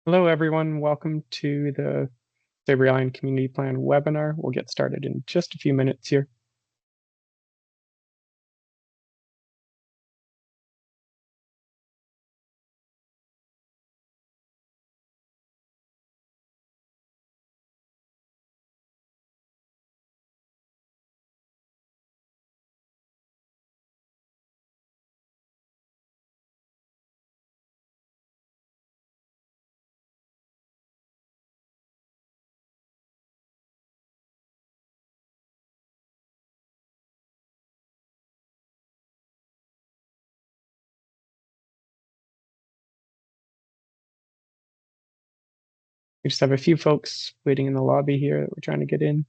Hello, everyone. Welcome to the Savary Island Community Plan webinar. We'll get started in just a few minutes here. We just have a few folks waiting in the lobby here that we're trying to get in.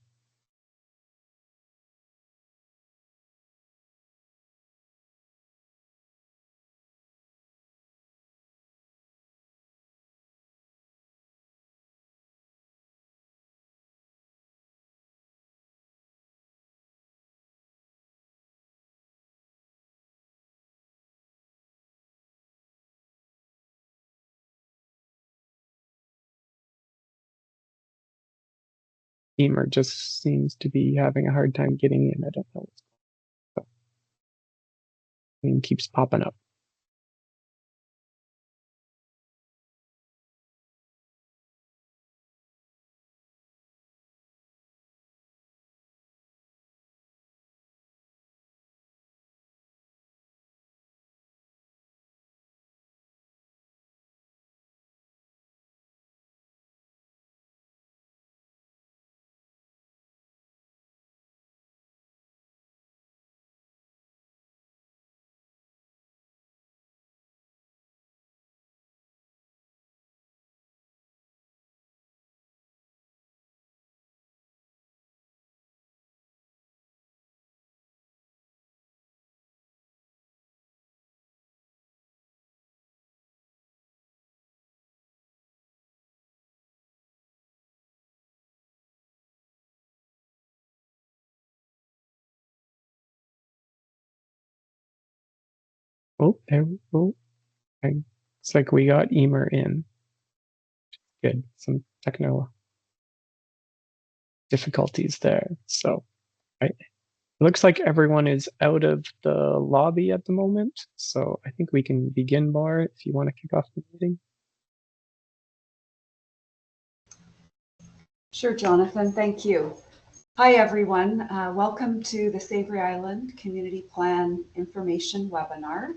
Emer just seems to be having a hard time getting in. I don't know what's going on. It keeps popping up. Oh, there we go. Okay. Looks like we got Emer in. Good. Some technical difficulties there. So, right. It looks like everyone is out of the lobby at the moment. So I think we can begin, Laura, if you want to kick off the meeting. Sure, Jonathan, thank you. Hi, everyone. Welcome to the Savary Island Community Plan Information Webinar.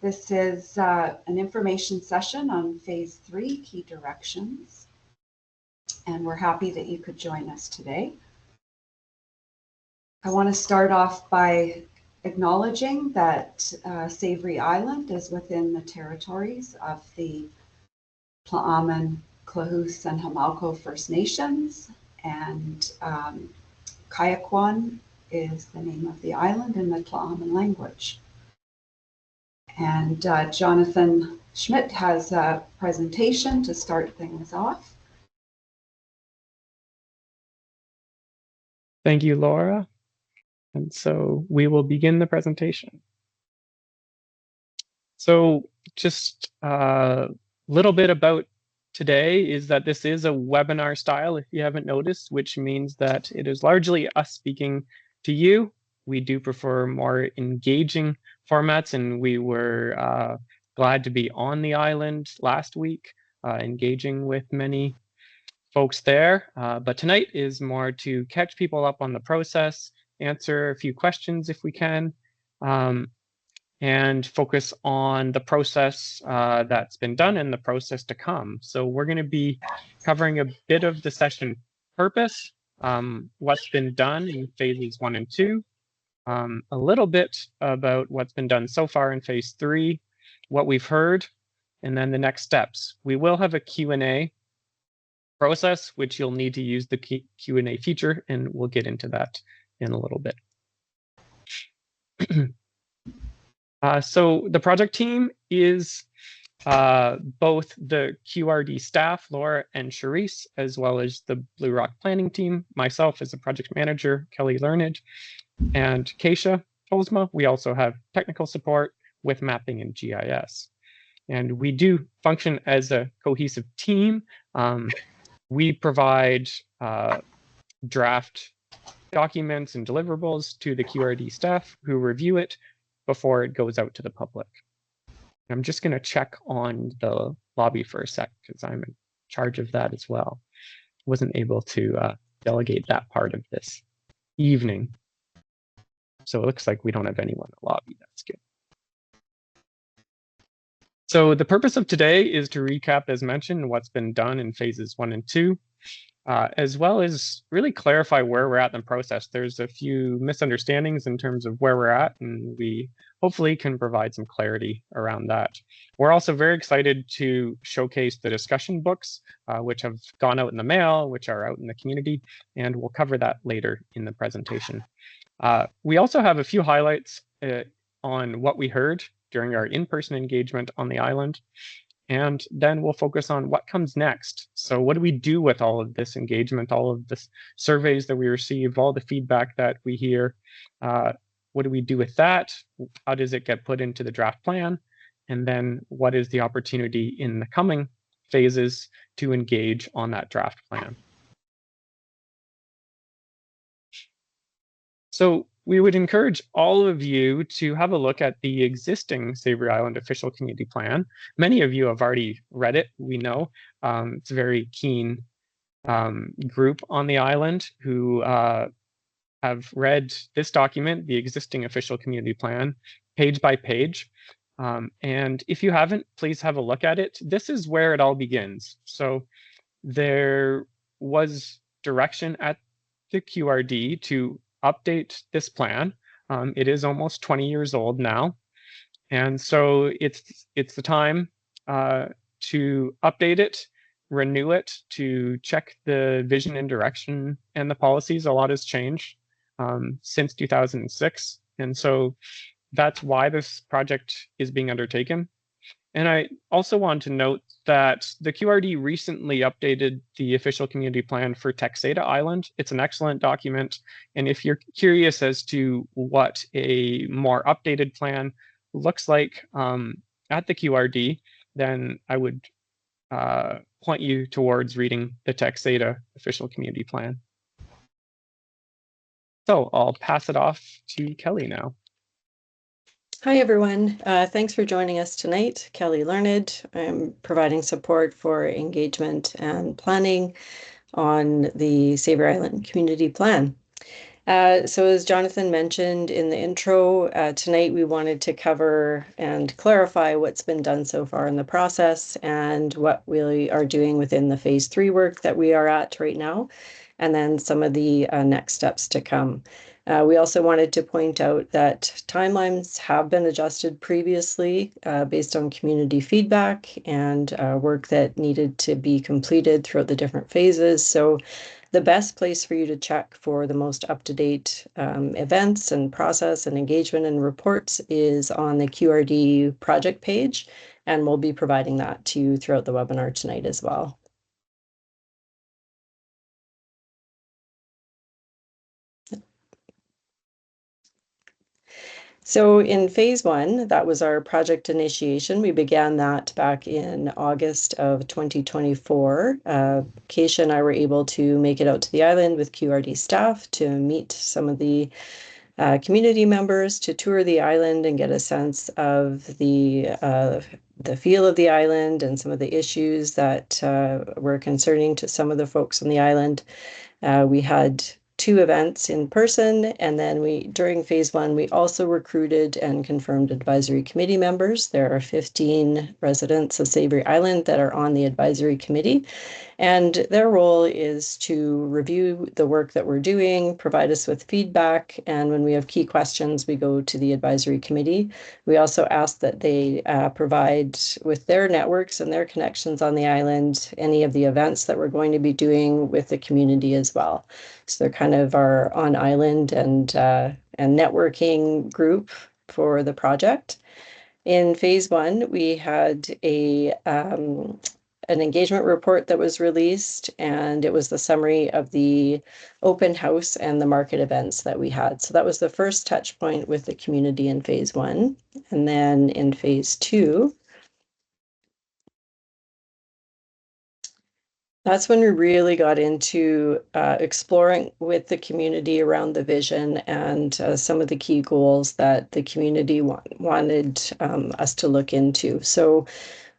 This is an information session on Phase 3, Key Directions, and we're happy that you could join us today. I want to start off by acknowledging that Savary Island is within the territories of the Tla'amin, Klahoose, and Hamalko First Nations, and Kayakwan is the name of the island in the Tla'amin language. And Jonathan Schmidt has a presentation to start things off. Thank you, Laura. And so we will begin the presentation. So just a little bit about today is that this is a webinar style, if you haven't noticed, which means that it is largely us speaking to you. We do prefer more engaging formats, and we were glad to be on the island last week, engaging with many folks there. But tonight is more to catch people up on the process, answer a few questions if we can, and focus on the process that's been done and the process to come. So we're going to be covering a bit of the session purpose, what's been done in phases 1 and 2, a little bit about what's been done so far in phase 3, what we've heard, and then the next steps. We will have a Q&A process, which you'll need to use the Q&A feature, and we'll get into that in a little bit. So the project team is both the QRD staff, Laura and Charisse, as well as the Blue Rock planning team, myself as a project manager, Kelly Learned, and Keisha Tolsma. We also have technical support with mapping and GIS. And we do function as a cohesive team. We provide draft documents and deliverables to the QRD staff who review it before it goes out to the public. I'm just going to check on the lobby for a sec because I'm in charge of that as well. Wasn't able to delegate that part of this evening. So it looks like we don't have anyone in the lobby. That's good. So the purpose of today is to recap, as mentioned, what's been done in phases 1 and 2, as well as really clarify where we're at in the process. There's a few misunderstandings in terms of where we're at, and we hopefully can provide some clarity around that. We're also very excited to showcase the discussion books, which have gone out in the mail, which are out in the community, and we'll cover that later in the presentation. We also have a few highlights on what we heard during our in-person engagement on the island. And then we'll focus on what comes next. So what do we do with all of this engagement, all of the surveys that we receive, all the feedback that we hear? What do we do with that? How does it get put into the draft plan? And then what is the opportunity in the coming phases to engage on that draft plan? So we would encourage all of you to have a look at the existing Savary Island official community plan. Many of you have already read it, we know. It's a very keen group on the island who have read this document, the existing official community plan, page by page. And if you haven't, please have a look at it. This is where it all begins. So there was direction at the QRD to update this plan. It is almost 20 years old now. And so it's the time to update it, renew it, to check the vision and direction and the policies. A lot has changed since 2006. And so that's why this project is being undertaken. And I also want to note that the QRD recently updated the official community plan for Texada Island. It's an excellent document. And if you're curious as to what a more updated plan looks like at the QRD, then I would point you towards reading the Texada official community plan. So I'll pass it off to Kelly now. Hi, everyone. Thanks for joining us tonight. Kelly Learned. I'm providing support for engagement and planning on the Savary Island Community Plan. So as Jonathan mentioned in the intro, tonight we wanted to cover and clarify what's been done so far in the process and what we are doing within the phase 3 work that we are at right now, and then some of the next steps to come. We also wanted to point out that timelines have been adjusted previously based on community feedback and work that needed to be completed throughout the different phases. So the best place for you to check for the most up-to-date events and process and engagement and reports is on the QRD project page, and we'll be providing that to you throughout the webinar tonight as well. So in phase 1, that was our project initiation. We began that back in August of 2024. Keisha and I were able to make it out to the island with QRD staff to meet some of the community members, to tour the island and get a sense of the feel of the island and some of the issues that were concerning to some of the folks on the island. We had 2 events in person, and then during phase 1, we also recruited and confirmed advisory committee members. There are 15 residents of Savary Island that are on the advisory committee, and their role is to review the work that we're doing, provide us with feedback, and when we have key questions, we go to the advisory committee. We also ask that they provide with their networks and their connections on the island any of the events that we're going to be doing with the community as well. So they're kind of our on-island and networking group for the project. In phase 1, we had an engagement report that was released, and it was the summary of the open house and the market events that we had. So that was the first touch point with the community in phase 1. And then in phase 2, That's when we really got into exploring with the community around the vision and some of the key goals that the community wanted us to look into. So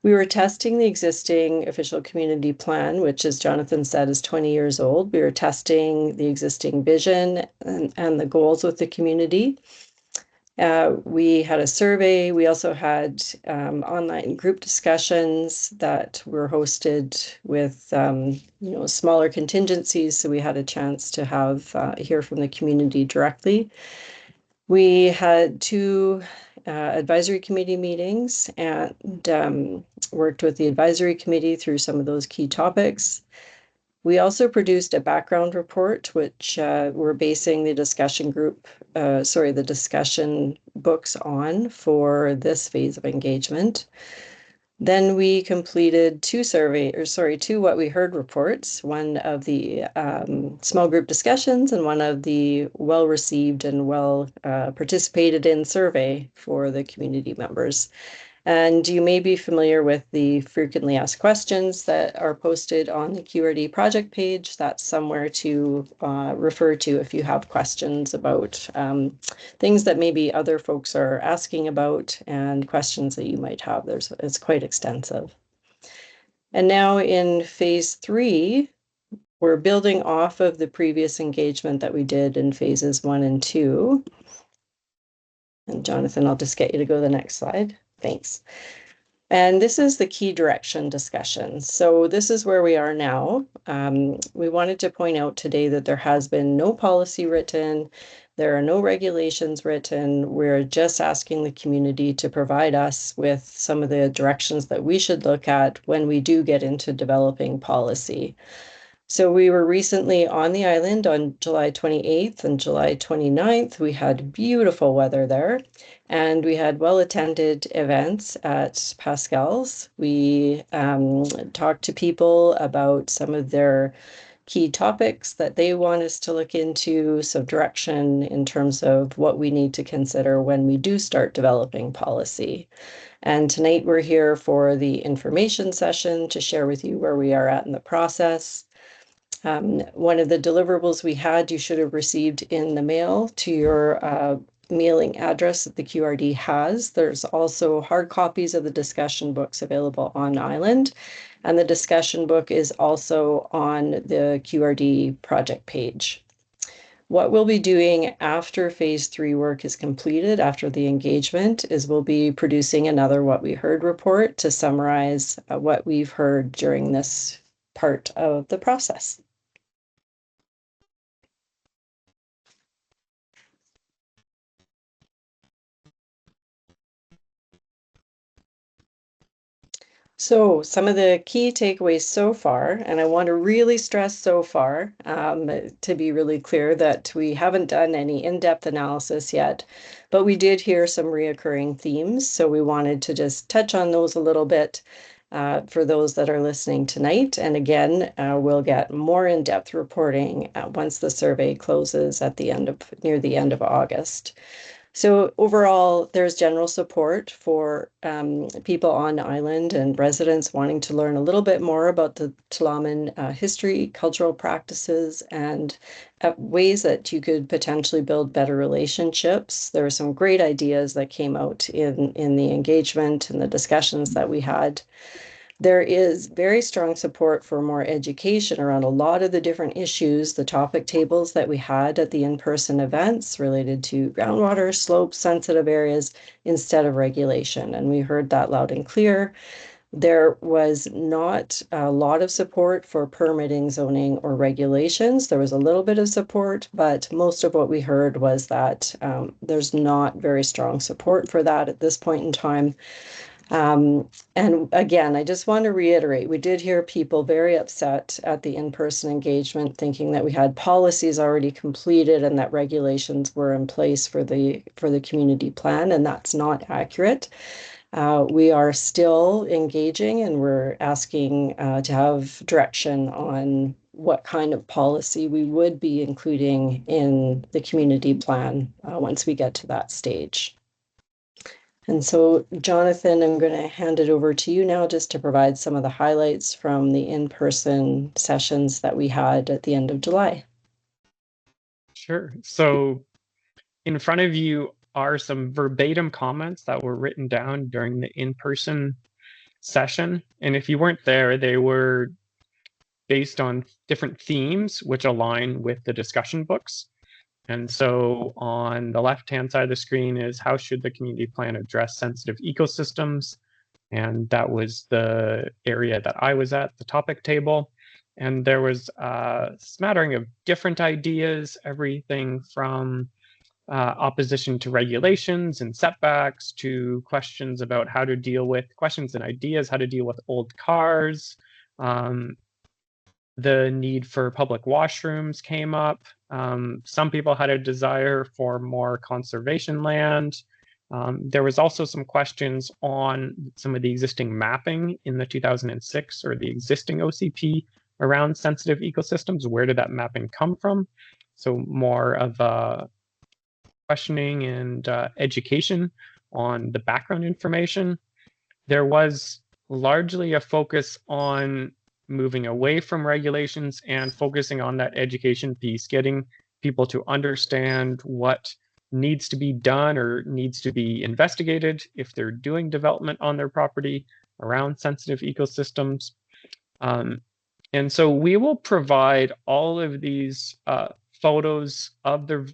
we were testing the existing official community plan, which, as Jonathan said, is 20 years old. We were testing the existing vision and the goals with the community. We had a survey. We also had online group discussions that were hosted with smaller contingencies, so we had a chance to hear from the community directly. We had two advisory committee meetings and worked with the advisory committee through some of those key topics. We also produced a background report, which we're basing the discussion books on for this phase of engagement. Then we completed two what we heard reports, one of the small group discussions and one of the well-received and participated in survey for the community members. And you may be familiar with the frequently asked questions that are posted on the QRD project page. That's somewhere to refer to if you have questions about things that maybe other folks are asking about and questions that you might have. It's quite extensive. And now in phase 3, we're building off of the previous engagement that we did in phases 1 and 2. And Jonathan, I'll just get you to go to the next slide. Thanks. And this is the key direction discussion. So this is where we are now. We wanted to point out today that there has been no policy written. There are no regulations written. We're just asking the community to provide us with some of the directions that we should look at when we do get into developing policy. So we were recently on the island on July 28th and July 29th. We had beautiful weather there, and we had well-attended events at Pascal's. We talked to people about some of their key topics that they want us to look into, some direction in terms of what we need to consider when we do start developing policy. And tonight we're here for the information session to share with you where we are at in the process. One of the deliverables we had, you should have received in the mail to your mailing address that the QRD has. There's also hard copies of the discussion books available on Island, and the discussion book is also on the QRD project page. What we'll be doing after phase 3 work is completed, after the engagement, is we'll be producing another What We Heard report to summarize what we've heard during this part of the process. So some of the key takeaways so far, and I want to really stress so far to be really clear that we haven't done any in-depth analysis yet, but we did hear some reoccurring themes. So we wanted to just touch on those a little bit for those that are listening tonight. And again, we'll get more in-depth reporting once the survey closes at near the end of August. So overall, there's general support for people on island and residents wanting to learn a little bit more about the Tla'amin history, cultural practices, and ways that you could potentially build better relationships. There were some great ideas that came out in the engagement and the discussions that we had. There is very strong support for more education around a lot of the different issues, the topic tables that we had at the in-person events related to groundwater, slopes, sensitive areas, instead of regulation. And we heard that loud and clear. There was not a lot of support for permitting, zoning, or regulations. There was a little bit of support, but most of what we heard was that there's not very strong support for that at this point in time. And again, I just want to reiterate, we did hear people very upset at the in-person engagement, thinking that we had policies already completed and that regulations were in place for the community plan, and that's not accurate. We are still engaging, and we're asking to have direction on what kind of policy we would be including in the community plan once we get to that stage. And so, Jonathan, I'm going to hand it over to you now just to provide some of the highlights from the in-person sessions that we had at the end of July. Sure. So in front of you are some verbatim comments that were written down during the in-person session. And if you weren't there, they were based on different themes which align with the discussion books. And so on the left-hand side of the screen is how should the community plan address sensitive ecosystems? And that was the area that I was at, the topic table. And there was a smattering of different ideas, everything from opposition to regulations and setbacks to questions about how to deal with questions and ideas, how to deal with old cars. The need for public washrooms came up. Some people had a desire for more conservation land. There was also some questions on some of the existing mapping in the 2006 or the existing OCP around sensitive ecosystems. Where did that mapping come from? So more of a questioning and education on the background information. There was largely a focus on moving away from regulations and focusing on that education piece, getting people to understand what needs to be done or needs to be investigated if they're doing development on their property around sensitive ecosystems. And so we will provide all of these photos of the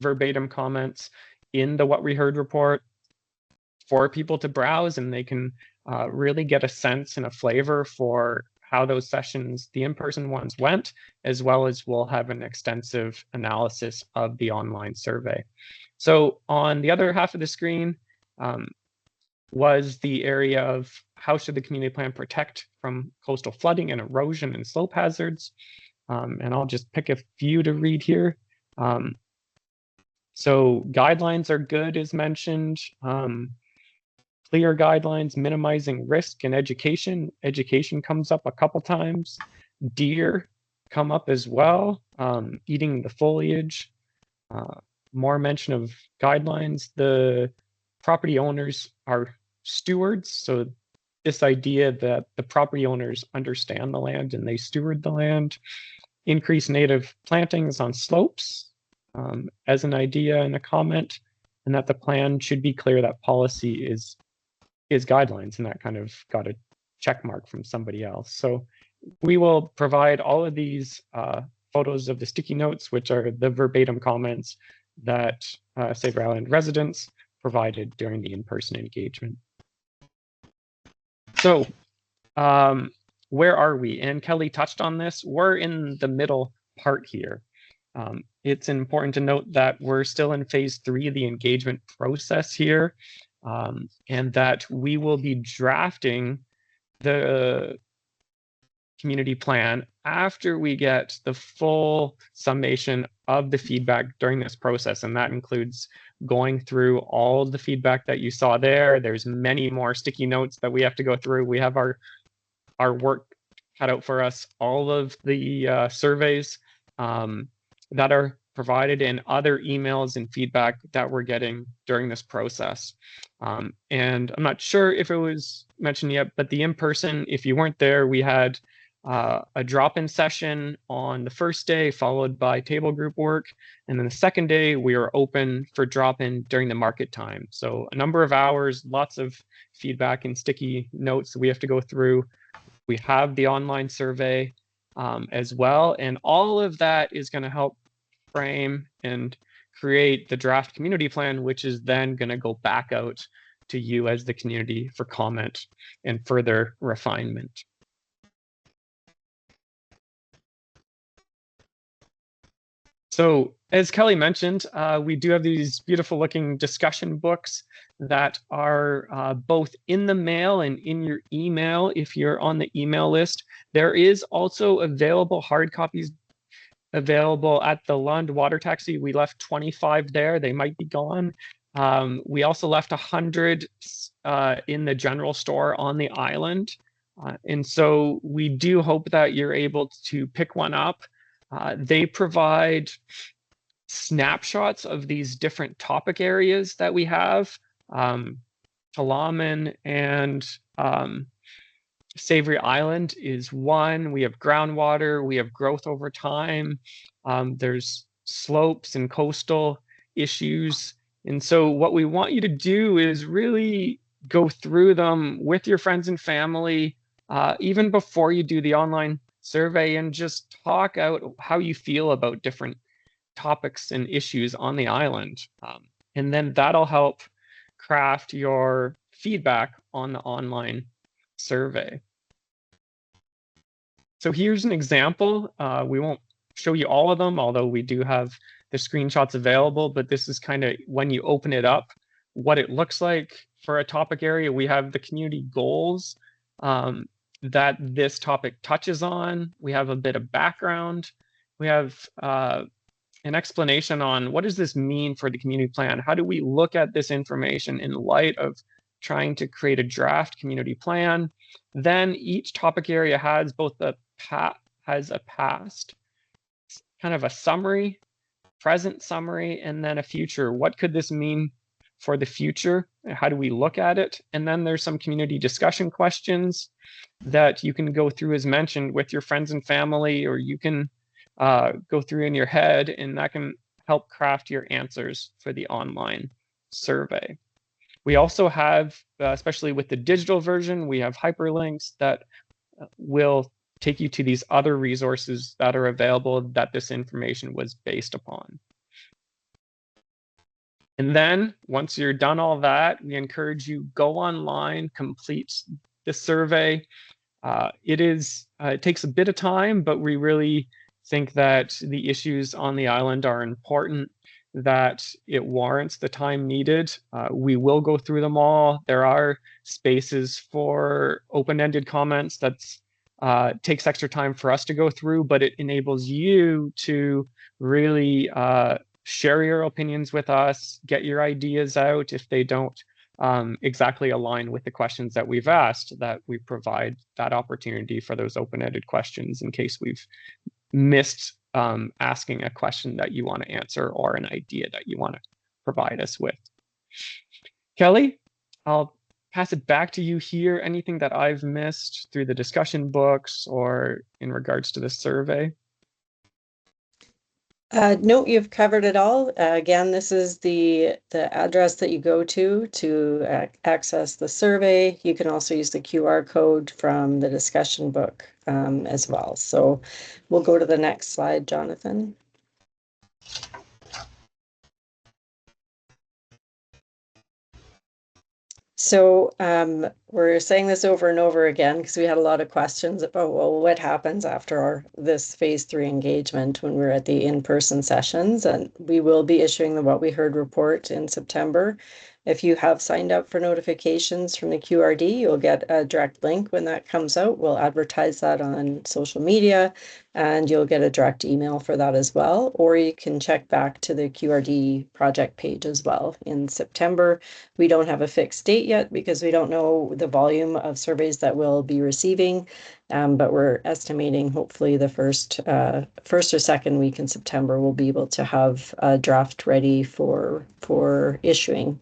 verbatim comments in the What We Heard report for people to browse, and they can really get a sense and a flavor for how those sessions, the in-person ones, went, as well as we'll have an extensive analysis of the online survey. So on the other half of the screen was the area of how should the community plan protect from coastal flooding and erosion and slope hazards. And I'll just pick a few to read here. So guidelines are good, as mentioned. Clear guidelines, minimizing risk, and education. Education comes up a couple times. Deer come up as well, eating the foliage. More mention of guidelines. The property owners are stewards, so this idea that the property owners understand the land and they steward the land. Increase native plantings on slopes as an idea and a comment, and that the plan should be clear that policy is guidelines, and that kind of got a check mark from somebody else. So we will provide all of these photos of the sticky notes, which are the verbatim comments that Savary Island residents provided during the in-person engagement. So where are we? And Kelly touched on this. We're in the middle part here. It's important to note that we're still in phase 3 of the engagement process here. And that we will be drafting the community plan after we get the full summation of the feedback during this process. And that includes going through all the feedback that you saw there. There's many more sticky notes that we have to go through. We have our work cut out for us. All of the surveys that are provided in other emails and feedback that we're getting during this process. And I'm not sure if it was mentioned yet, but the in-person, if you weren't there, we had a drop-in session on the first day, followed by table group work. And then the second day, we were open for drop-in during the market time. So a number of hours, lots of feedback and sticky notes that we have to go through. We have the online survey as well. And all of that is going to help frame and create the draft community plan, which is then going to go back out to you as the community for comment and further refinement. So as Kelly mentioned, we do have these beautiful looking discussion books that are both in the mail and in your email if you're on the email list. There is also available hard copies available at the Lund water taxi. We left 25 there. They might be gone. We also left 100 in the general store on the island. And so we do hope that you're able to pick one up. They provide snapshots of these different topic areas that we have Tla'amin and Savary Island is one. We have groundwater, we have growth over time. There's slopes and coastal issues. And so what we want you to do is really go through them with your friends and family, even before you do the online survey, and just talk out how you feel about different topics and issues on the island. And then that'll help craft your feedback on the online survey. So here's an example. We won't show you all of them, although we do have the screenshots available, but this is kind of when you open it up, what it looks like for a topic area. We have the community goals that this topic touches on. We have a bit of background. We have an explanation on what does this mean for the community plan? How do we look at this information in light of trying to create a draft community plan? Then each topic area has both a past, kind of a summary, present summary, and then a future. What could this mean for the future? How do we look at it? And then there's some community discussion questions that you can go through as mentioned with your friends and family, or you can go through in your head, and that can help craft your answers for the online survey. We also have, especially with the digital version, we have hyperlinks that will take you to these other resources that are available that this information was based upon. And then once you're done all that, we encourage you go online, complete the survey. It takes a bit of time, but we really think that the issues on the island are important, that it warrants the time needed. We will go through them all. There are spaces for open-ended comments that's takes extra time for us to go through, but it enables you to really share your opinions with us, get your ideas out if they don't exactly align with the questions that we've asked, that we provide that opportunity for those open-ended questions in case we've missed asking a question that you want to answer or an idea that you want to provide us with. Kelly, I'll pass it back to you here. Anything that I've missed through the discussion books or in regards to the survey? No, you've covered it all. Again, this is the address that you go to access the survey. You can also use the QR code from the discussion book as well. So we'll go to the next slide, Jonathan. So we're saying this over and over again because we had a lot of questions about, well, what happens after this phase 3 engagement when we're at the in-person sessions, and we will be issuing the What We Heard report in September. If you have signed up for notifications from the QRD, you'll get a direct link when that comes out. We'll advertise that on social media, and you'll get a direct email for that as well. Or you can check back to the QRD project page as well in September. We don't have a fixed date yet because we don't know the volume of surveys that we'll be receiving, but we're estimating hopefully the first or second week in September we'll be able to have a draft ready for issuing.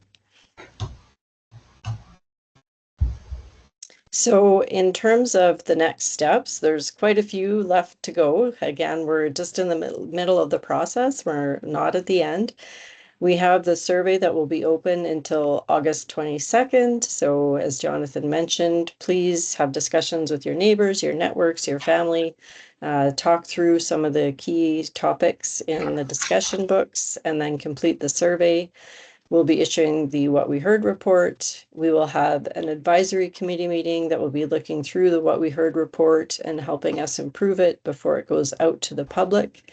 So in terms of the next steps, there's quite a few left to go. Again, we're just in the middle of the process. We're not at the end. We have the survey that will be open until August 22nd. So as Jonathan mentioned, please have discussions with your neighbors, your networks, your family, talk through some of the key topics in the discussion books, and then complete the survey. We'll be issuing the What We Heard report. We will have an advisory committee meeting that will be looking through the What We Heard report and helping us improve it before it goes out to the public.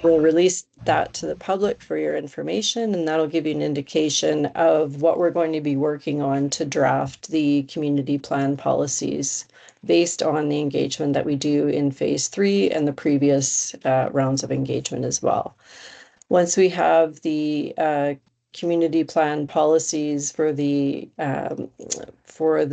We'll release that to the public for your information, and that'll give you an indication of what we're going to be working on to draft the community plan policies based on the engagement that we do in phase 3 and the previous rounds of engagement as well. Once we have the community plan policies for the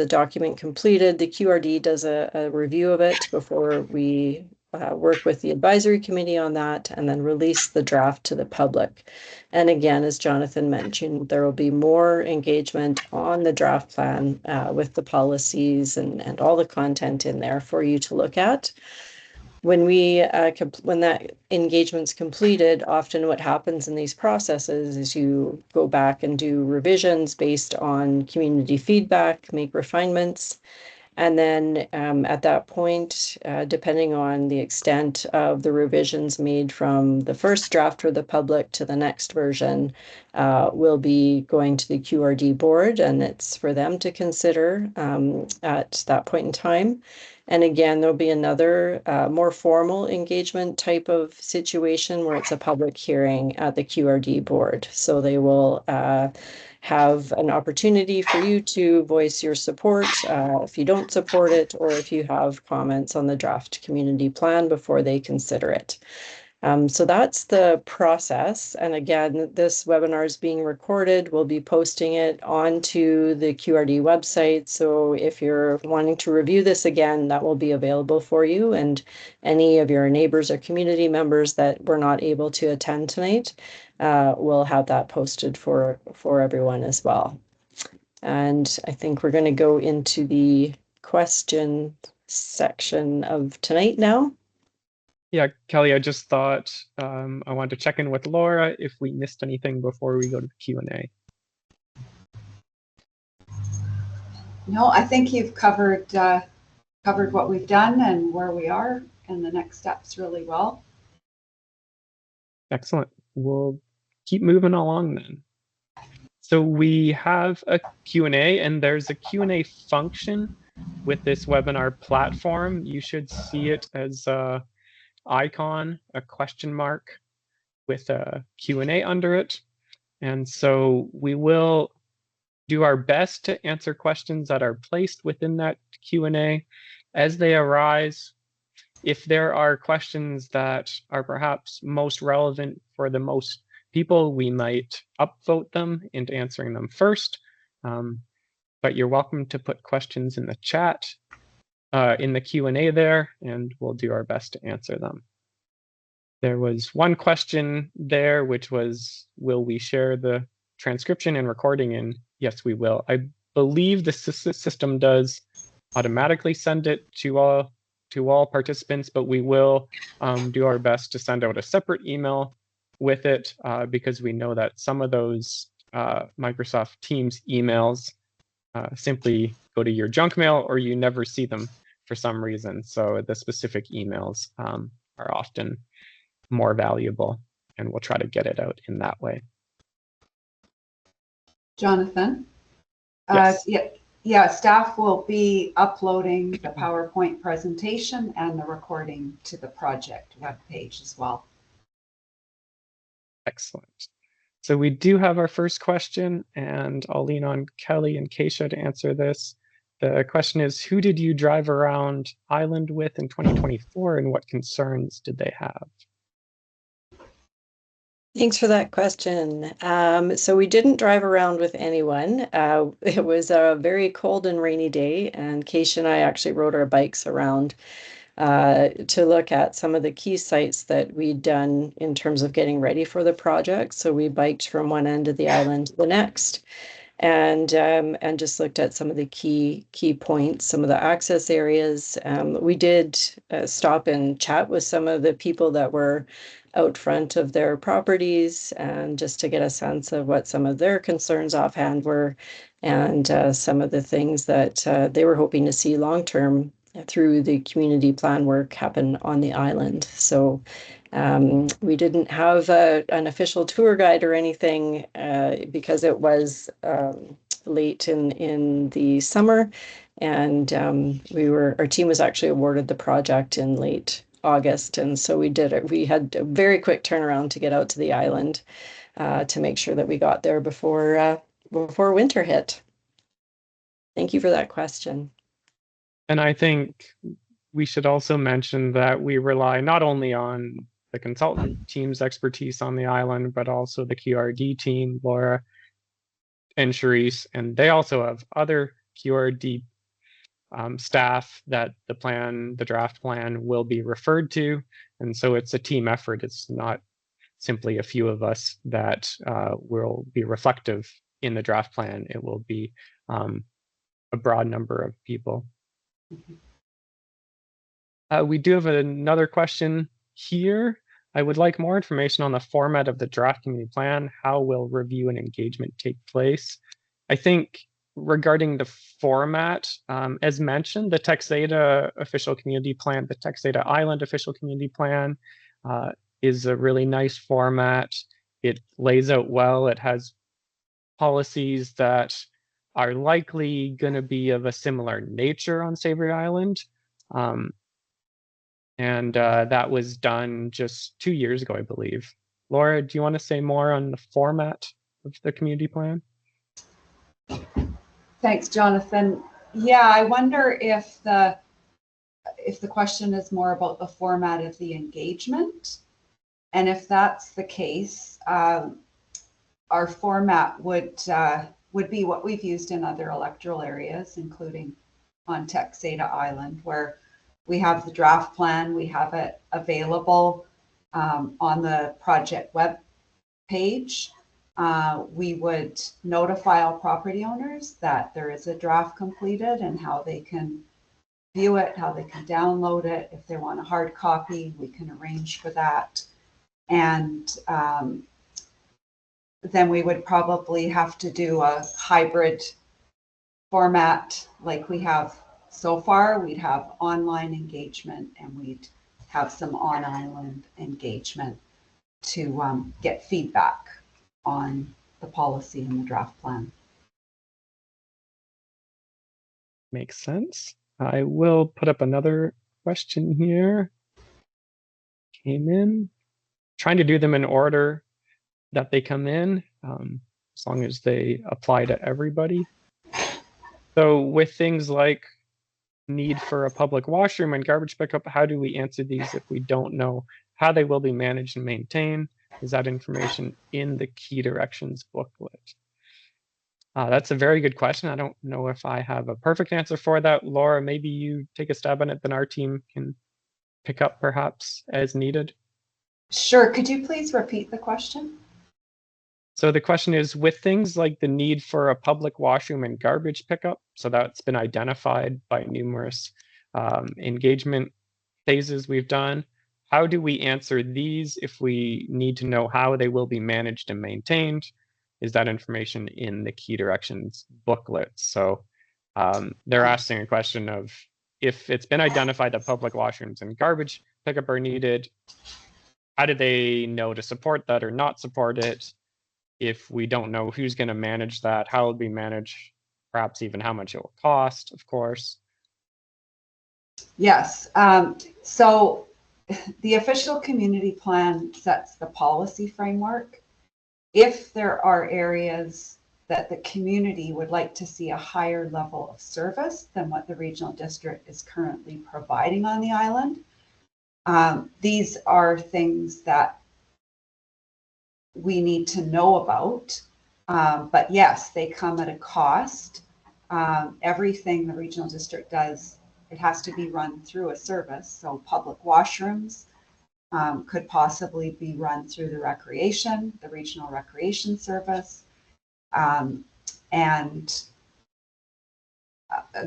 document completed, the QRD does a review of it before we work with the advisory committee on that, and then release the draft to the public. And again, as Jonathan mentioned, there will be more engagement on the draft plan with the policies and all the content in there for you to look at. When when that engagement's completed, often what happens in these processes is you go back and do revisions based on community feedback, make refinements. And then at that point, depending on the extent of the revisions made from the first draft for the public to the next version, will be going to the QRD board, and it's for them to consider at that point in time. And again, there'll be another more formal engagement type of situation where it's a public hearing at the QRD board. So they will have an opportunity for you to voice your support if you don't support it, or if you have comments on the draft community plan before they consider it. So that's the process. And again, this webinar is being recorded. We'll be posting it onto the QRD website. So if you're wanting to review this again, that will be available for you. And any of your neighbors or community members that were not able to attend tonight, we'll have that posted for everyone as well. And I think we're going to go into the question section of tonight now. Yeah, Kelly, I just thought I wanted to check in with Laura if we missed anything before we go to the Q&A. No, I think you've covered what we've done and where we are and the next steps really well. Excellent. We'll keep moving along then. So we have a Q&A, and there's a Q&A function with this webinar platform. You should see it as a icon, a question mark with a Q&A under it. And so we will do our best to answer questions that are placed within that Q&A as they arise. If there are questions that are perhaps most relevant for the most people, we might upvote them into answering them first. But you're welcome to put questions in the chat, in the Q&A there, and we'll do our best to answer them. There was one question there, which was, will we share the transcription and recording? And yes, we will. I believe the system does automatically send it to all participants, but we will do our best to send out a separate email with it because we know that some of those Microsoft Teams emails simply go to your junk mail or you never see them for some reason. So the specific emails are often more valuable, and we'll try to get it out in that way. Jonathan? Yes. Yeah, staff will be uploading the PowerPoint presentation and the recording to the project webpage as well. Excellent. So we do have our first question, and I'll lean on Kelly and Keisha to answer this. The question is, who did you drive around Island with in 2024, and what concerns did they have? Thanks for that question. So we didn't drive around with anyone. It was a very cold and rainy day, and Keisha and I actually rode our bikes around to look at some of the key sites that we'd done in terms of getting ready for the project. So we biked from one end of the island to the next, and just looked at some of the key points, some of the access areas. We did stop and chat with some of the people that were out front of their properties, and just to get a sense of what some of their concerns offhand were, and some of the things that they were hoping to see long term through the community plan work happen on the island. So we didn't have an official tour guide or anything because it was late in the summer, and our team was actually awarded the project in late August, and so we had a very quick turnaround to get out to the island to make sure that we got there before winter hit. Thank you for that question. And I think we should also mention that we rely not only on the consultant team's expertise on the island, but also the QRD team, Laura and Charisse, and they also have other QRD staff that the draft plan will be referred to. And so it's a team effort. It's not simply a few of us that will be reflective in the draft plan. It will be a broad number of people. We do have another question here. I would like more information on the format of the draft community plan. How will review and engagement take place? I think regarding the format, as mentioned, the Texada official community plan, the Texada Island official community plan is a really nice format. It lays out well. It has policies that are likely going to be of a similar nature on Savary Island. And that was done just 2 years ago, I believe. Laura, do you want to say more on the format of the community plan? Thanks, Jonathan. Yeah, I wonder if the question is more about the format of the engagement. And if that's the case, our format would be what we've used in other electoral areas, including on Texada Island, where we have the draft plan, we have it available on the project web page. We would notify all property owners that there is a draft completed and how they can view it, how they can download it. If they want a hard copy, we can arrange for that. And then we would probably have to do a hybrid format like we have so far. We'd have online engagement and we'd have some on-island engagement to get feedback on the policy and the draft plan. Makes sense. I will put up another question here. Came in. Trying to do them in order that they come in, as long as they apply to everybody. So with things like need for a public washroom and garbage pickup, how do we answer these if we don't know how they will be managed and maintained? Is that information in the key directions booklet? That's a very good question. I don't know if I have a perfect answer for that. Laura, maybe you take a stab at it, then our team can pick up perhaps as needed. Sure. Could you please repeat the question? So the question is, with things like the need for a public washroom and garbage pickup, so that's been identified by numerous engagement phases we've done, how do we answer these if we need to know how they will be managed and maintained? Is that information in the key directions booklet? So they're asking a question of, if it's been identified that public washrooms and garbage pickup are needed, how do they know to support that or not support it? If we don't know who's going to manage that, how it'll be managed, perhaps even how much it will cost, of course. Yes. So the official community plan sets the policy framework. If there are areas that the community would like to see a higher level of service than what the regional district is currently providing on the island, these are things that we need to know about. But yes, they come at a cost. Everything the regional district does, it has to be run through a service. So public washrooms could possibly be run through the regional recreation service, and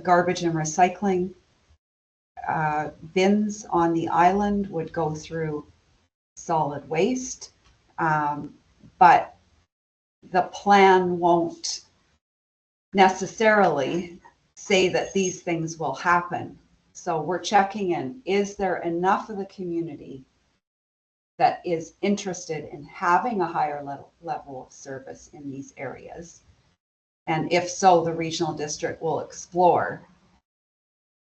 garbage and recycling bins on the island would go through solid waste. But the plan won't necessarily say that these things will happen. So we're checking in, is there enough of the community that is interested in having a higher level of service in these areas? And if so, the regional district will explore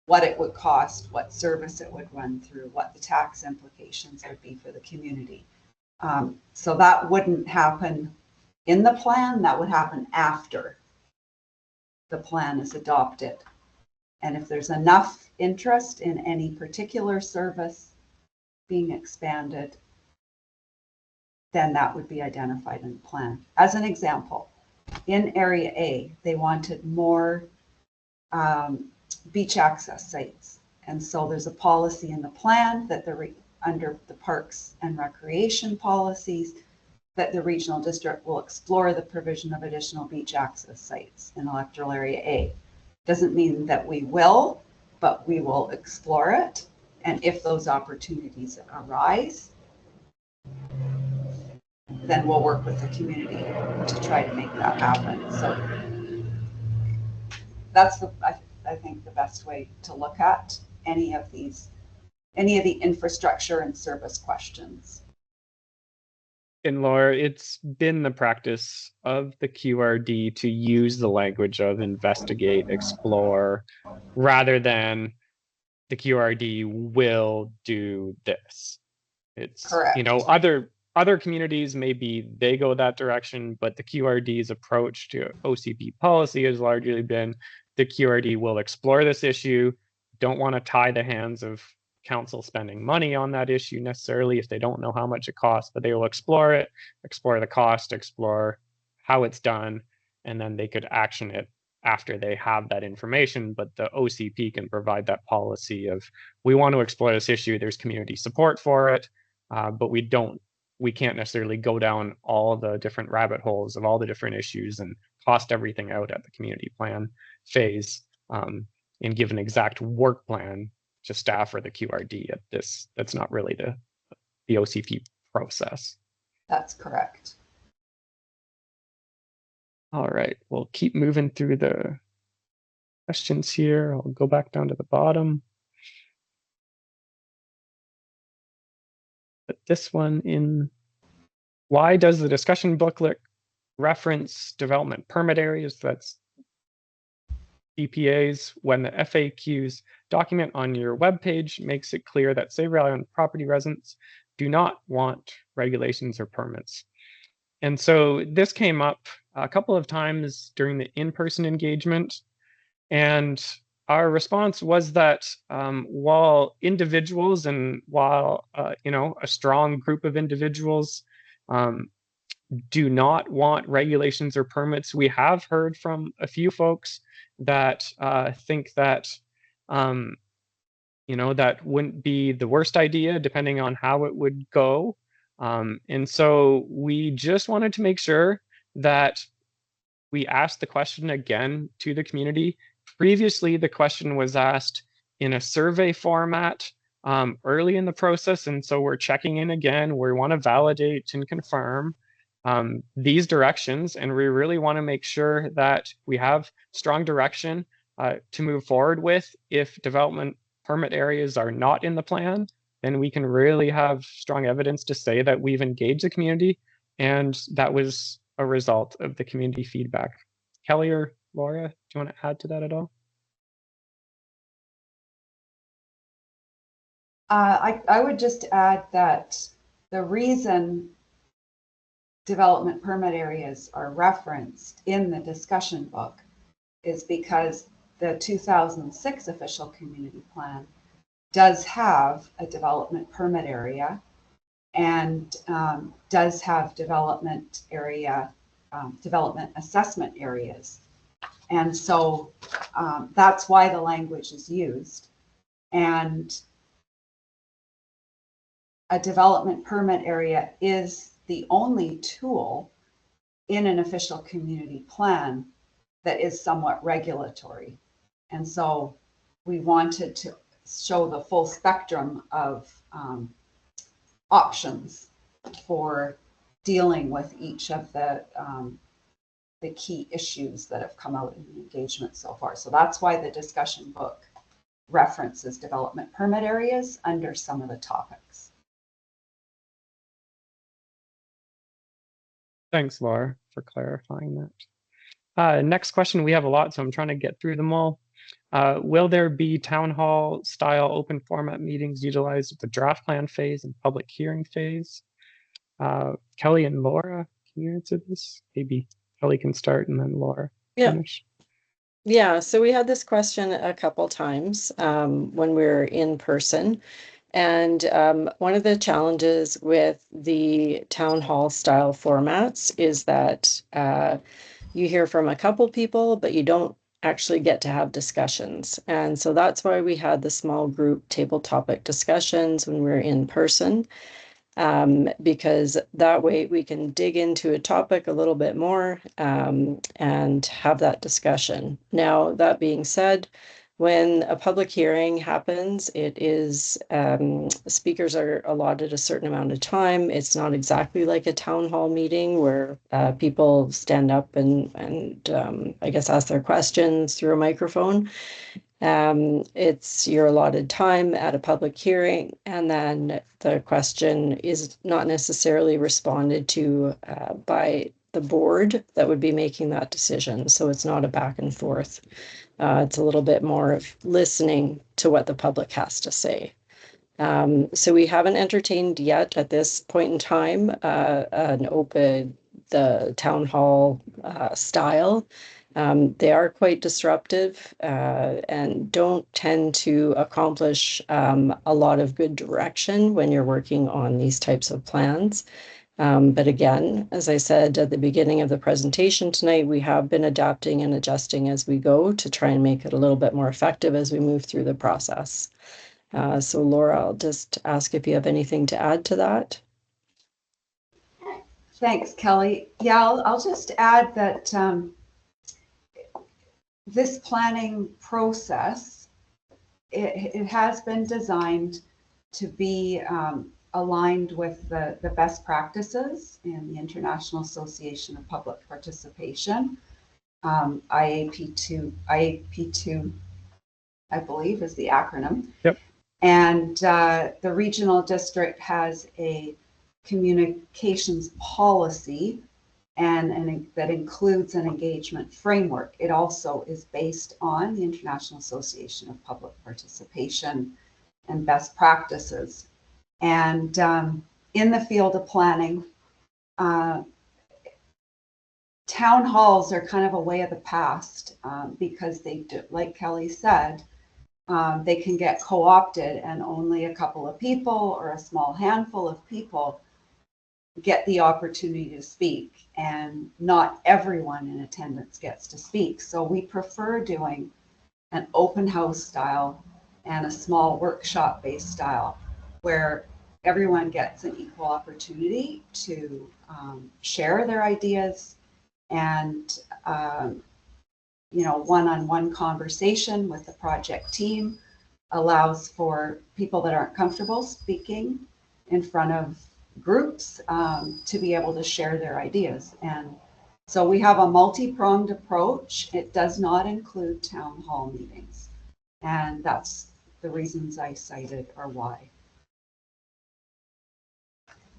what it would cost, what service it would run through, what the tax implications would be for the community. So that wouldn't happen in the plan, that would happen after the plan is adopted. And if there's enough interest in any particular service being expanded, then that would be identified in the plan. As an example, in Area A, they wanted more beach access sites. And so there's a policy in the plan that under the parks and recreation policies that the regional district will explore the provision of additional beach access sites in electoral area A. Doesn't mean that we will, but we will explore it. And if those opportunities arise, then we'll work with the community to try to make that happen. So that's I think the best way to look at any of the infrastructure and service questions. And Laura, it's been the practice of the QRD to use the language of investigate, explore, rather than the QRD will do this. It's correct. You know, other communities, maybe they go that direction, but the QRD's approach to OCP policy has largely been the QRD will explore this issue, don't want to tie the hands of council spending money on that issue necessarily if they don't know how much it costs, but they will explore it, explore the cost, explore how it's done, and then they could action it after they have that information. But the OCP can provide that policy of, we want to explore this issue, there's community support for it, but we can't necessarily go down all the different rabbit holes of all the different issues and cost everything out at the community plan phase, and give an exact work plan to staff or the QRD at this. That's not really the OCP process. That's correct. All right, we'll keep moving through the questions here. I'll go back down to the bottom. But this one in, why does the discussion booklet reference development permit areas? That's EPAs, when the FAQs document on your webpage makes it clear that Savary Island property residents do not want regulations or permits. And so this came up a couple of times during the in-person engagement. And our response was that while individuals and while a strong group of individuals do not want regulations or permits, we have heard from a few folks that think that that wouldn't be the worst idea depending on how it would go. And so we just wanted to make sure that we asked the question again to the community. Previously, the question was asked in a survey format early in the process, and so we're checking in again. We want to validate and confirm these directions, and we really want to make sure that we have strong direction to move forward with. If development permit areas are not in the plan, then we can really have strong evidence to say that we've engaged the community, and that was a result of the community feedback. Kelly or Laura, do you want to add to that at all? I would just add that the reason development permit areas are referenced in the discussion book is because the 2006 official community plan does have a development permit area and does have development assessment areas. And so that's why the language is used. And a development permit area is the only tool in an official community plan that is somewhat regulatory. And so we wanted to show the full spectrum of options for dealing with each of the key issues that have come out in the engagement so far. So that's why the discussion book references development permit areas under some of the topics. Thanks, Laura, for clarifying that. Next question, we have a lot, so I'm trying to get through them all. Will there be town hall style open format meetings utilized at the draft plan phase and public hearing phase? Kelly and Laura, can you answer this? Maybe Kelly can start and then Laura finish. Yeah, so we had this question a couple times when we were in person. And one of the challenges with the town hall style formats is that you hear from a couple people, but you don't actually get to have discussions. And so that's why we had the small group table topic discussions when we're in person, because that way we can dig into a topic a little bit more and have that discussion. Now, that being said, when a public hearing happens, it is speakers are allotted a certain amount of time. It's not exactly like a town hall meeting where people stand up and I guess ask their questions through a microphone. It's your allotted time at a public hearing, and then the question is not necessarily responded to by the board that would be making that decision. So it's not a back and forth. It's a little bit more of listening to what the public has to say. So we haven't entertained yet at this point in time the town hall style. They are quite disruptive and don't tend to accomplish a lot of good direction when you're working on these types of plans. But again, as I said at the beginning of the presentation tonight, we have been adapting and adjusting as we go to try and make it a little bit more effective as we move through the process. So Laura, I'll just ask if you have anything to add to that. Thanks, Kelly. Yeah, I'll just add that this planning process, it has been designed to be aligned with the best practices in the International Association of Public Participation. IAP2, I believe, is the acronym. Yep. And the regional district has a communications policy and that includes an engagement framework. It also is based on the International Association of Public Participation and best practices. And in the field of planning, town halls are kind of a way of the past because they do, like Kelly said, they can get co-opted and only a couple of people or a small handful of people get the opportunity to speak, and not everyone in attendance gets to speak. So we prefer doing an open house style and a small workshop based style where everyone gets an equal opportunity to share their ideas, and one-on-one conversation with the project team allows for people that aren't comfortable speaking in front of groups to be able to share their ideas. And so we have a multi-pronged approach. It does not include town hall meetings, and that's the reasons I cited or why.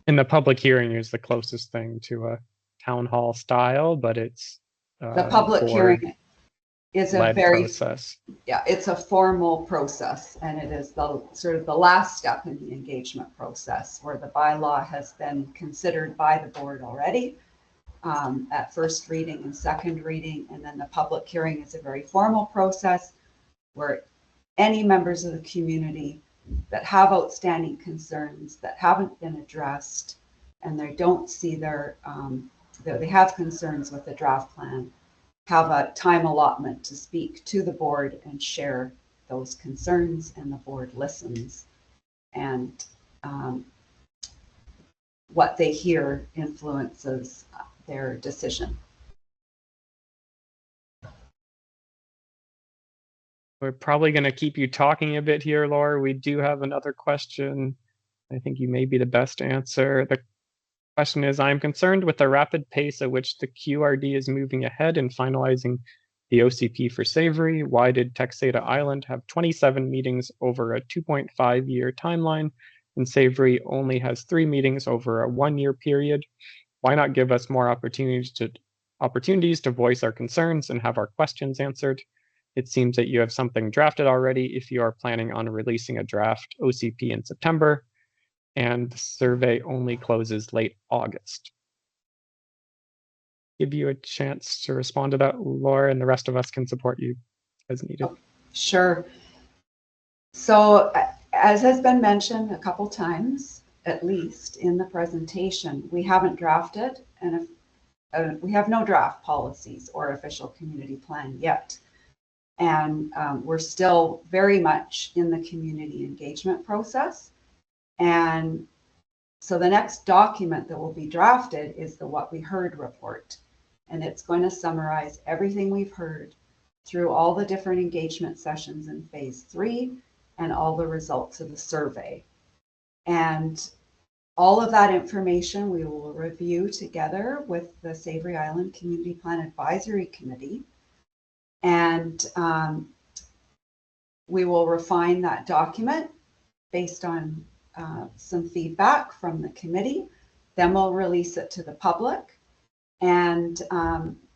And the public hearing is the closest thing to a town hall style, but it's the public hearing is a very process. Yeah, it's a formal process, and it is the sort of the last step in the engagement process where the bylaw has been considered by the board already at first reading and second reading, and then the public hearing is a very formal process where any members of the community that have outstanding concerns that haven't been addressed and they don't see they have concerns with the draft plan, have a time allotment to speak to the board and share those concerns, and the board listens, and what they hear influences their decision. We're probably going to keep you talking a bit here, Laura. We do have another question. I think you may be the best to answer. The question is, I'm concerned with the rapid pace at which the QRD is moving ahead in finalizing the OCP for Savary. Why did Texada Island have 27 meetings over a 2.5-year timeline, and Savary only has 3 meetings over a 1-year period? Why not give us more opportunities to voice our concerns and have our questions answered? It seems that you have something drafted already if you are planning on releasing a draft OCP in September, and the survey only closes late August. Give you a chance to respond to that, Laura, and the rest of us can support you as needed. Sure. So as has been mentioned a couple times, at least in the presentation, we haven't drafted, and we have no draft policies or official community plan yet. And we're still very much in the community engagement process. And so the next document that will be drafted is the What We Heard report. And it's going to summarize everything we've heard through all the different engagement sessions in phase 3 and all the results of the survey. And all of that information we will review together with the Savary Island Community Plan Advisory Committee. And we will refine that document based on some feedback from the committee. Then we'll release it to the public. And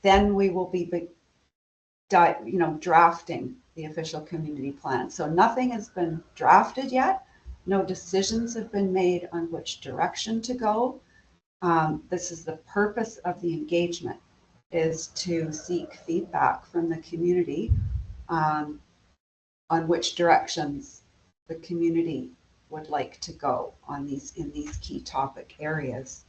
then we will be drafting the official community plan. So nothing has been drafted yet. No decisions have been made on which direction to go. This is the purpose of the engagement, is to seek feedback from the community on which directions the community would like to go on in these key topic areas.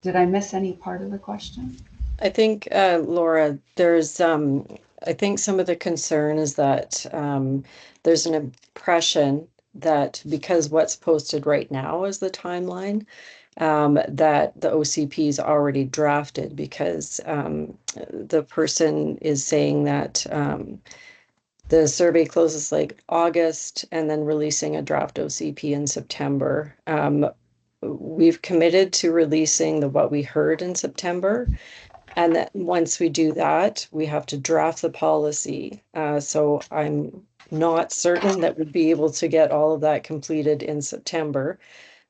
Did I miss any part of the question? I think, Laura, there's, I think some of the concern is that there's an impression that because what's posted right now is the timeline, that the OCP is already drafted, because the person is saying that the survey closes like August and then releasing a draft OCP in September. We've committed to releasing the What We Heard in September. And that once we do that, we have to draft the policy. So I'm not certain that we'd be able to get all of that completed in September.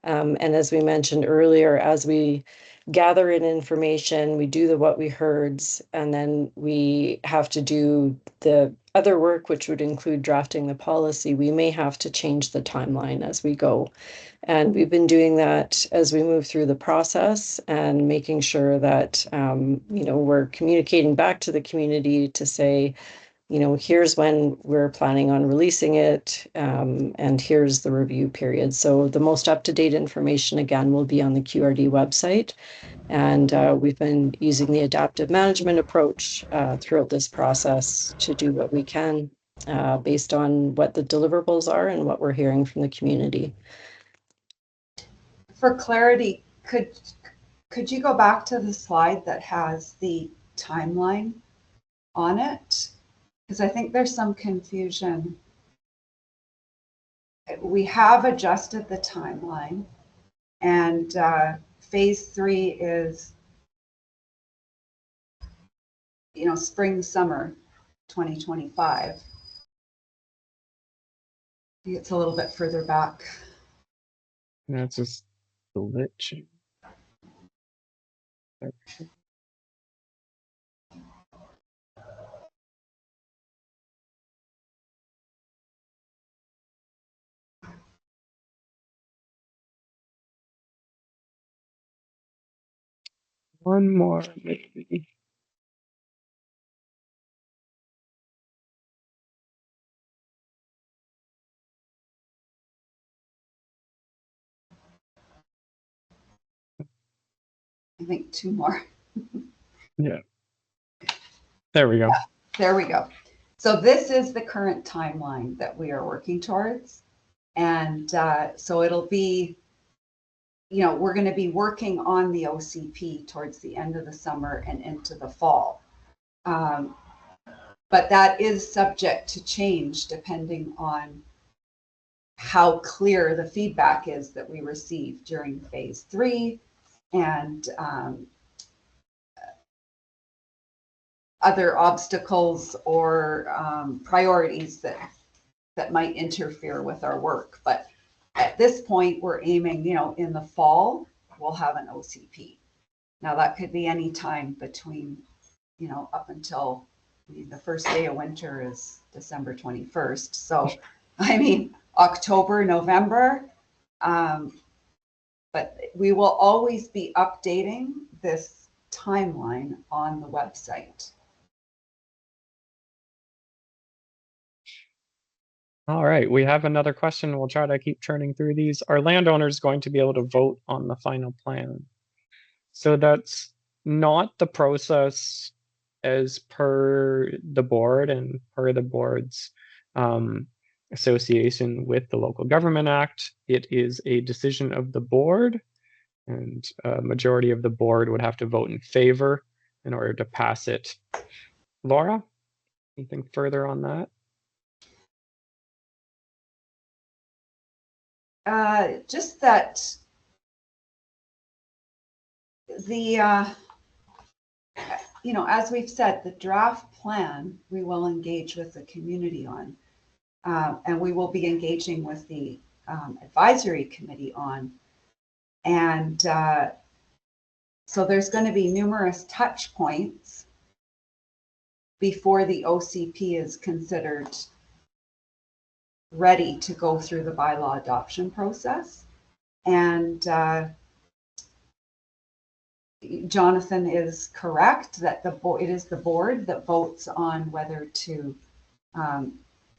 And as we mentioned earlier, as we gather in information, we do the What We Heards, and then we have to do the other work, which would include drafting the policy. We may have to change the timeline as we go. And we've been doing that as we move through the process and making sure that, we're communicating back to the community to say, here's when we're planning on releasing it, and here's the review period. So the most up-to-date information, again, will be on the QRD website. And we've been using the adaptive management approach throughout this process to do what we can based on what the deliverables are and what we're hearing from the community. For clarity, could you go back to the slide that has the timeline on it? Because I think there's some confusion. We have adjusted the timeline, and phase 3 is, spring, summer 2025. It's a little bit further back. That's just glitching. One more, maybe. I think 2 more. Yeah. There we go. Yeah, there we go. So this is the current timeline that we are working towards. And so it'll be, we're going to be working on the OCP towards the end of the summer and into the fall. But that is subject to change depending on how clear the feedback is that we receive during phase 3 and other obstacles or priorities that might interfere with our work. But at this point, we're aiming, in the fall, we'll have an OCP. Now that could be any time between, up until the first day of winter is December 21st. So, October, November. But we will always be updating this timeline on the website. All right, we have another question. We'll try to keep churning through these. Are landowners going to be able to vote on the final plan? So that's not the process as per the board and per the board's association with the Local Government Act, it is a decision of the board, and a majority of the board would have to vote in favor in order to pass it. Laura, anything further on that? Just that the, as we've said, the draft plan we will engage with the community on, and we will be engaging with the advisory committee on. And so there's going to be numerous touch points before the OCP is considered ready to go through the bylaw adoption process. And Jonathan is correct that it is the board that votes on whether to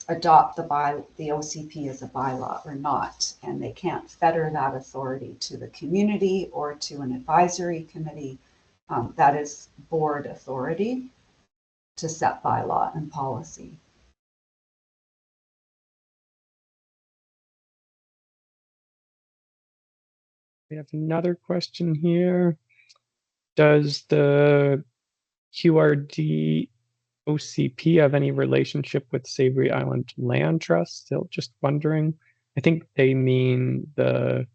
adopt the OCP as a bylaw or not, and they can't fetter that authority to the community or to an advisory committee. That is board authority to set bylaw and policy. We have another question here. Does the QRD OCP have any relationship with Savary Island Land Trust? Still just wondering. I think they mean the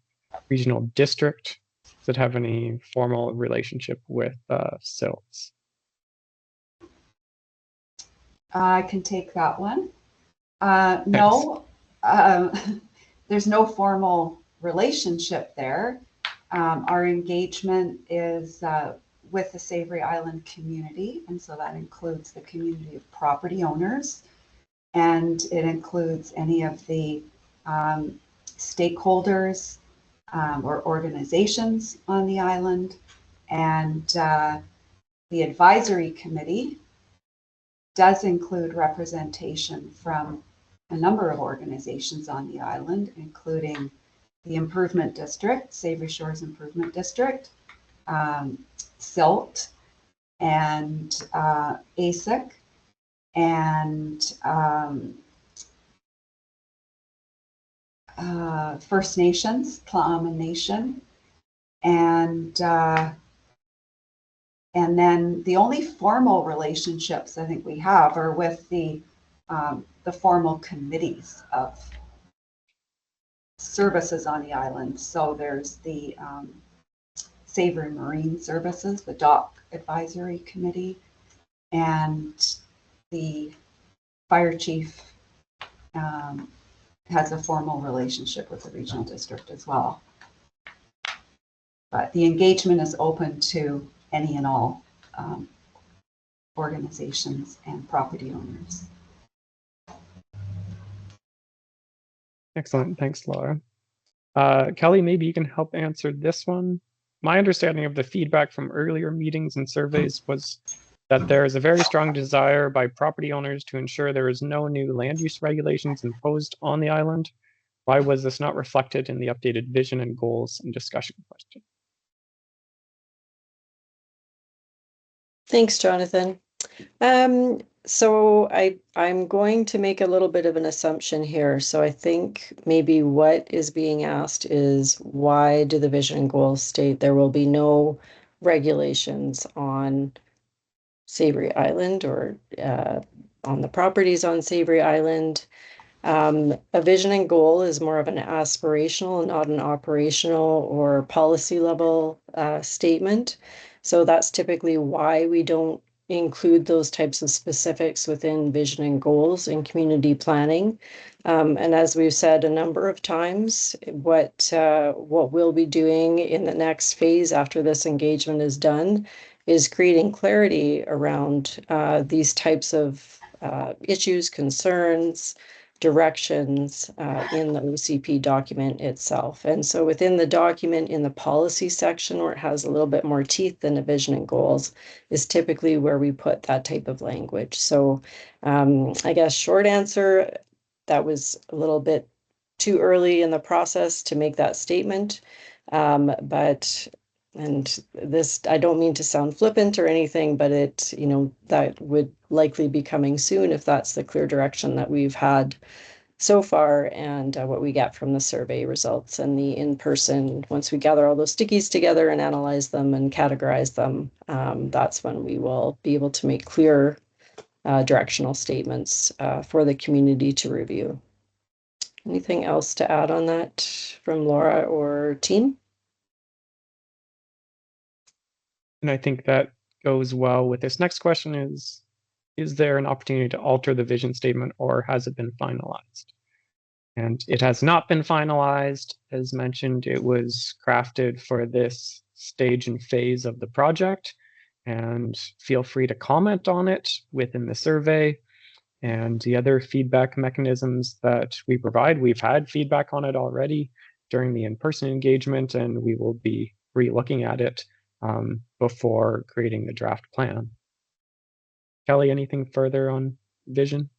regional district. Does it have any formal relationship with SILTs? I can take that one. No, there's no formal relationship there. Our engagement is with the Savary Island community, and so that includes the community of property owners, and it includes any of the stakeholders or organizations on the island, and the advisory committee does include representation from a number of organizations on the island, including the Improvement District, Savary Shores Improvement District, SILT, and ASIC, and First Nations, Tla'amin Nation, and then the only formal relationships I think we have are with the formal committees of services on the island. So there's the Savary Marine Services, the Dock Advisory Committee, and the fire chief has a formal relationship with the regional district as well. But the engagement is open to any and all organizations and property owners. Excellent. Thanks, Laura. Kelly, maybe you can help answer this one. My understanding of the feedback from earlier meetings and surveys was that there is a very strong desire by property owners to ensure there is no new land use regulations imposed on the island. Why was this not reflected in the updated vision and goals and discussion question? Thanks, Jonathan. So I'm going to make a little bit of an assumption here. So I think maybe what is being asked is, why do the vision and goals state there will be no regulations on Savary Island or on the properties on Savary Island? A vision and goal is more of an aspirational, not an operational or policy level statement. So that's typically why we don't include those types of specifics within vision and goals in community planning. And as we've said a number of times, what we'll be doing in the next phase after this engagement is done is creating clarity around these types of issues, concerns, directions in the OCP document itself. And so within the document, in the policy section, where it has a little bit more teeth than a vision and goals, is typically where we put that type of language. So I guess short answer, that was a little bit too early in the process to make that statement. But And this, I don't mean to sound flippant or anything, but it, that would likely be coming soon if that's the clear direction that we've had so far, and what we get from the survey results and the in-person, once we gather all those stickies together and analyze them and categorize them, that's when we will be able to make clear directional statements for the community to review. Anything else to add on that from Laura or team? And I think that goes well with this next question is there an opportunity to alter the vision statement, or has it been finalized? And it has not been finalized. As mentioned, it was crafted for this stage and phase of the project, and feel free to comment on it within the survey and the other feedback mechanisms that we provide. We've had feedback on it already during the in-person engagement, and we will be re-looking at it before creating the draft plan. Kelly, anything further on vision?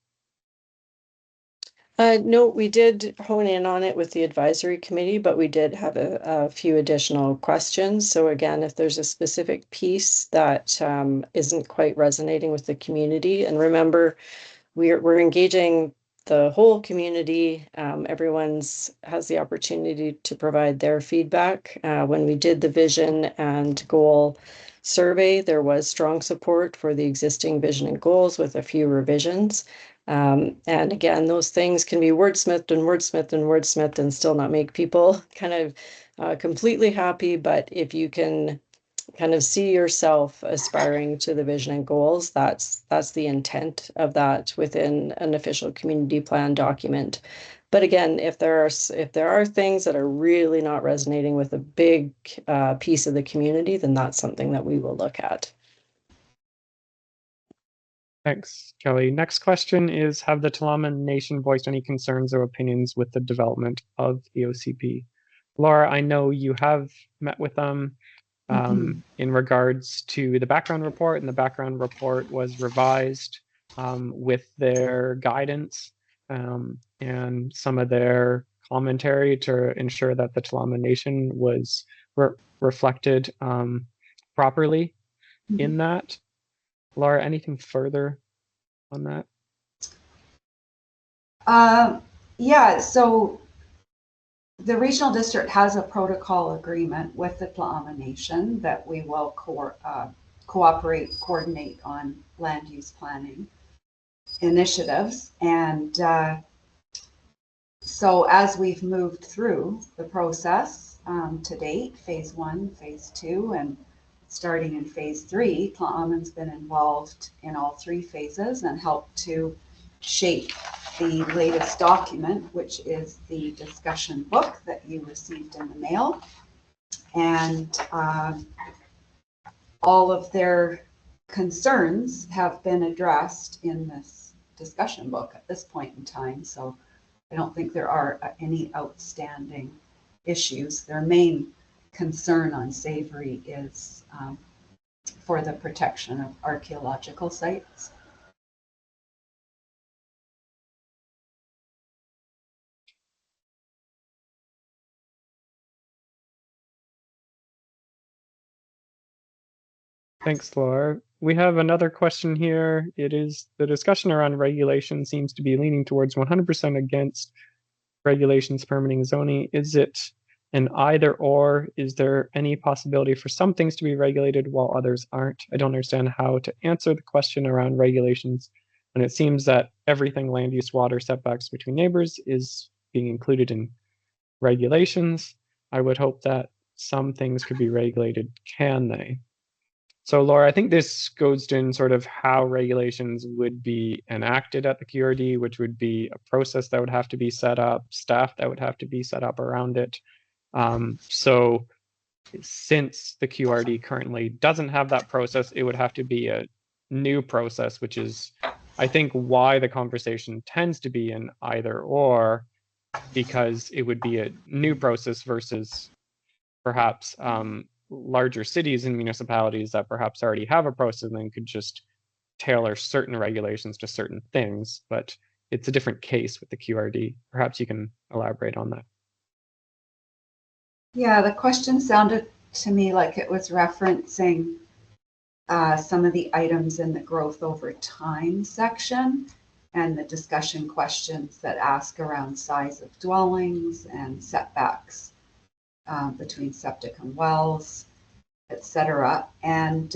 No, we did hone in on it with the advisory committee, but we did have a few additional questions. So again, if there's a specific piece that isn't quite resonating with the community, and remember, we're engaging the whole community. Everyone's has the opportunity to provide their feedback. When we did the vision and goal survey, there was strong support for the existing vision and goals with a few revisions. And again, those things can be wordsmithed and wordsmithed and wordsmithed and still not make people kind of completely happy. But if you can kind of see yourself aspiring to the vision and goals, that's the intent of that within an official community plan document. But again, if there are things that are really not resonating with a big piece of the community, then that's something that we will look at. Thanks, Kelly. Next question is, have the Tla'amin Nation voiced any concerns or opinions with the development of the OCP? Laura, I know you have met with them in regards to the background report, and the background report was revised with their guidance and some of their commentary to ensure that the Tla'amin Nation was reflected properly in that. Laura, anything further on that? Yeah, so the regional district has a protocol agreement with the Tla'amin Nation that we will cooperate, coordinate on land use planning initiatives. And so as we've moved through the process to date, phase 1, phase 2, and starting in phase 3, Tla'amin's been involved in all 3 phases and helped to shape the latest document, which is the discussion book that you received in the mail. And all of their concerns have been addressed in this discussion book at this point in time. So I don't think there are any outstanding issues. Their main concern on Savary is for the protection of archaeological sites. Thanks, Laura. We have another question here. It is, the discussion around regulation seems to be leaning towards 100% against regulations permitting zoning. Is it an either or? Is there any possibility for some things to be regulated while others aren't? I don't understand how to answer the question around regulations when it seems that everything land use, water, setbacks between neighbors is being included in regulations. I would hope that some things could be regulated. Can they? So Laura, I think this goes in sort of how regulations would be enacted at the QRD, which would be a process that would have to be set up, staff that would have to be set up around it. So since the QRD currently doesn't have that process, it would have to be a new process, which is, I think, why the conversation tends to be an either or, because it would be a new process versus perhaps larger cities and municipalities that perhaps already have a process and then could just tailor certain regulations to certain things. But it's a different case with the QRD. Perhaps you can elaborate on that. Yeah, the question sounded to me like it was referencing some of the items in the growth over time section and the discussion questions that ask around size of dwellings and setbacks between septic and wells, etc. And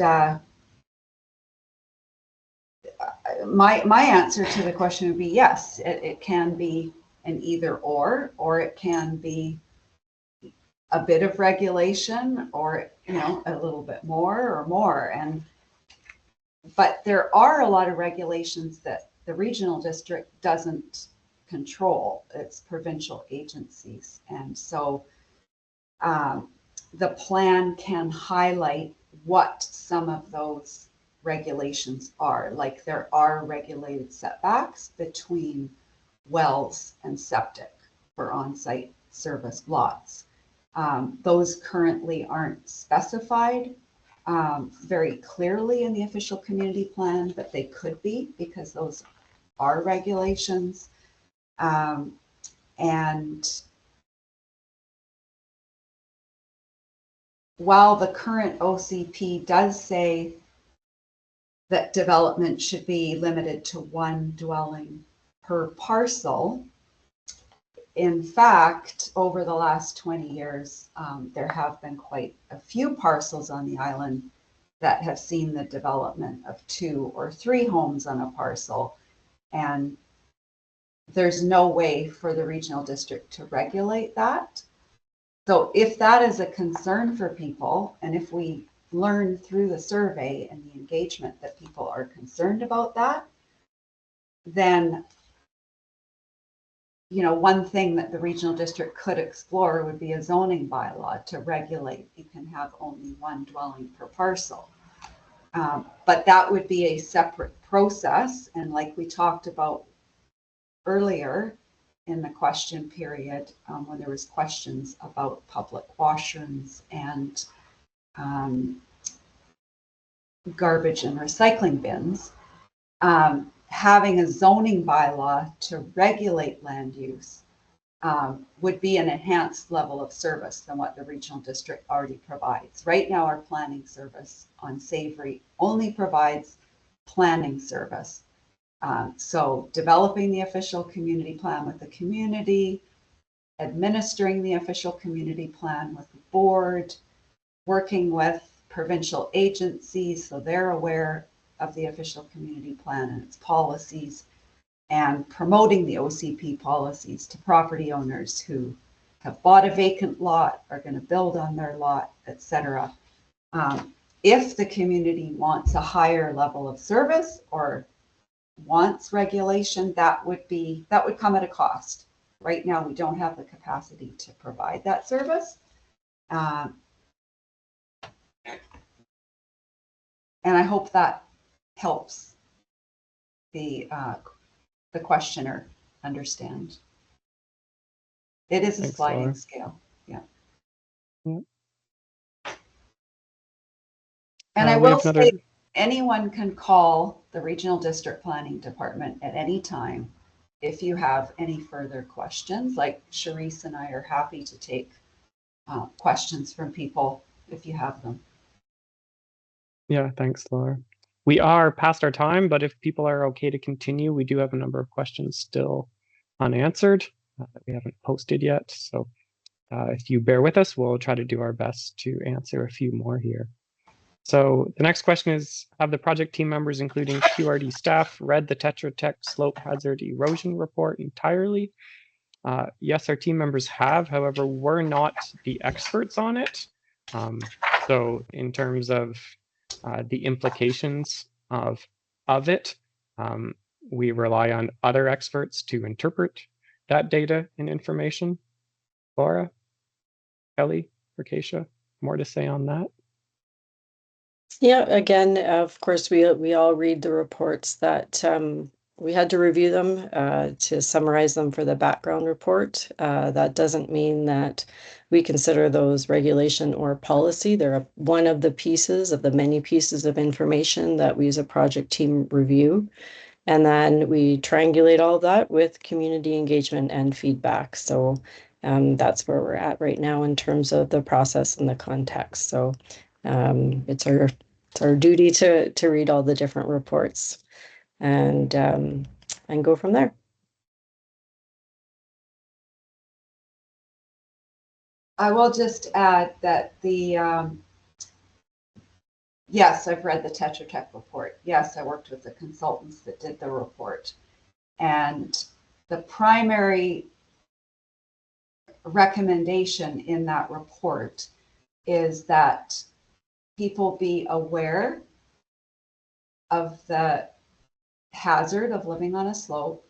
my answer to the question would be yes, it can be an either or it can be a bit of regulation or, you know, a little bit more or more. But there are a lot of regulations that the regional district doesn't control. It's provincial agencies. And so the plan can highlight what some of those regulations are. Like there are regulated setbacks between wells and septic for on-site service lots. Those currently aren't specified very clearly in the official community plan, but they could be because those are regulations. And while the current OCP does say that development should be limited to one dwelling per parcel, in fact, over the last 20 years, there have been quite a few parcels on the island that have seen the development of 2 or 3 homes on a parcel. And there's no way for the regional district to regulate that. So if that is a concern for people, and if we learn through the survey and the engagement that people are concerned about that, then, you know, one thing that the regional district could explore would be a zoning bylaw to regulate you can have only one dwelling per parcel. But that would be a separate process. And like we talked about earlier in the question period, when there was questions about public washrooms and garbage and recycling bins, having a zoning bylaw to regulate land use would be an enhanced level of service than what the regional district already provides. Right now, our planning service on Savary only provides planning service. So developing the official community plan with the community, administering the official community plan with the board, working with provincial agencies so they're aware of the official community plan and its policies, and promoting the OCP policies to property owners who have bought a vacant lot, are going to build on their lot, etc. If the community wants a higher level of service or wants regulation, that would come at a cost. Right now, we don't have the capacity to provide that service. And I hope that helps the questioner understand. It is a Thanks, sliding Laura. scale. Yeah. Yeah. And I We will have another. say anyone can call the Regional District Planning Department at any time if you have any further questions. Like Charisse and I are happy to take questions from people if you have them. Yeah, thanks, Laura. We are past our time, but if people are okay to continue, we do have a number of questions still unanswered that we haven't posted yet. So if you bear with us, we'll try to do our best to answer a few more here. So the next question is, have the project team members, including QRD staff, read the Tetra Tech slope hazard erosion report entirely? Yes, our team members have. However, we're not the experts on it. So in terms of the implications of it, we rely on other experts to interpret that data and information. Laura, Kelly, Rakesia, more to say on that? Yeah, again, of course, we all read the reports that we had to review them to summarize them for the background report. That doesn't mean that we consider those regulation or policy. They're one of the pieces of the many pieces of information that we as a project team review. And then we triangulate all of that with community engagement and feedback. So that's where we're at right now in terms of the process and the context. So it's our duty to read all the different reports and go from there. I will just add that yes, I've read the Tetra Tech report. Yes, I worked with the consultants that did the report. And the primary recommendation in that report is that people be aware of the hazard of living on a slope,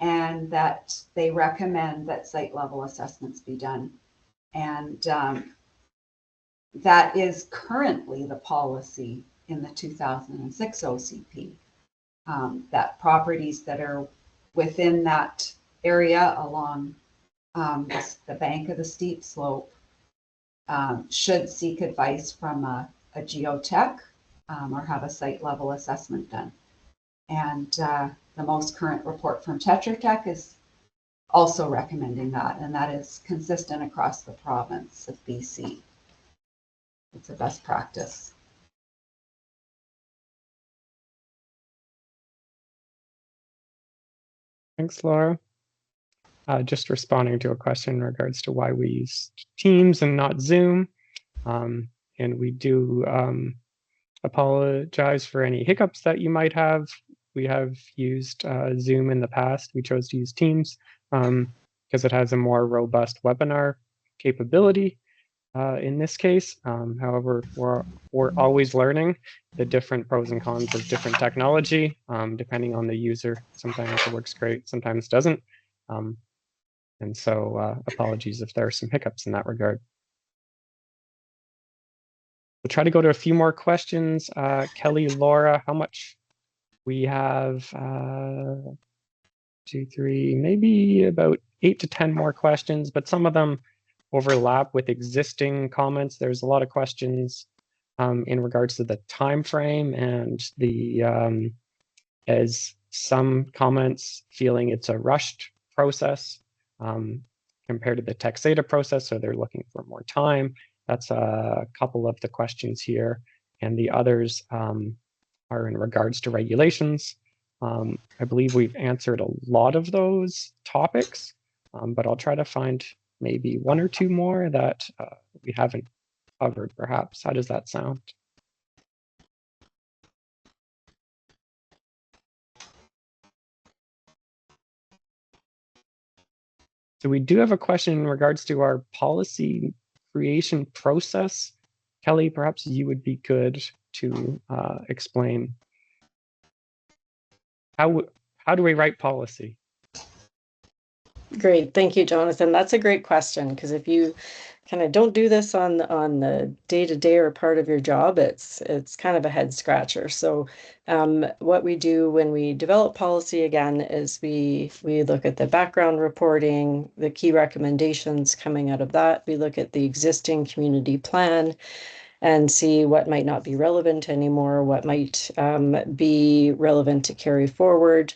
and that they recommend that site level assessments be done. And that is currently the policy in the 2006 OCP, that properties that are within that area along the bank of the steep slope should seek advice from a geotech or have a site level assessment done. And the most current report from Tetra Tech is also recommending that, and that is consistent across the province of BC. It's a best practice. Thanks, Laura. Just responding to a question in regards to why we use Teams and not Zoom. And we do apologize for any hiccups that you might have. We have used Zoom in the past. We chose to use Teams because it has a more robust webinar capability in this case. However, we're always learning the different pros and cons of different technology, depending on the user. Sometimes it works great, sometimes it doesn't. And so apologies if there are some hiccups in that regard. We'll try to go to a few more questions. Kelly, Laura, how much? We have 2, 3, maybe about 8 to 10 more questions, but some of them overlap with existing comments. There's a lot of questions in regards to the time frame and the as some comments feeling it's a rushed process compared to the Texada process, so they're looking for more time. That's a couple of the questions here, and the others are in regards to regulations. I believe we've answered a lot of those topics, but I'll try to find maybe 1 or 2 more that we haven't covered, perhaps. How does that sound? So we do have a question in regards to our policy creation process. Kelly, perhaps you would be good to explain how do we write policy? Great, thank you, Jonathan. That's a great question, because if you kind of don't do this on the day-to-day or part of your job, it's kind of a head scratcher. So what we do when we develop policy, again, is we look at the background reporting, the key recommendations coming out of that. We look at the existing community plan and see what might not be relevant anymore, what might be relevant to carry forward.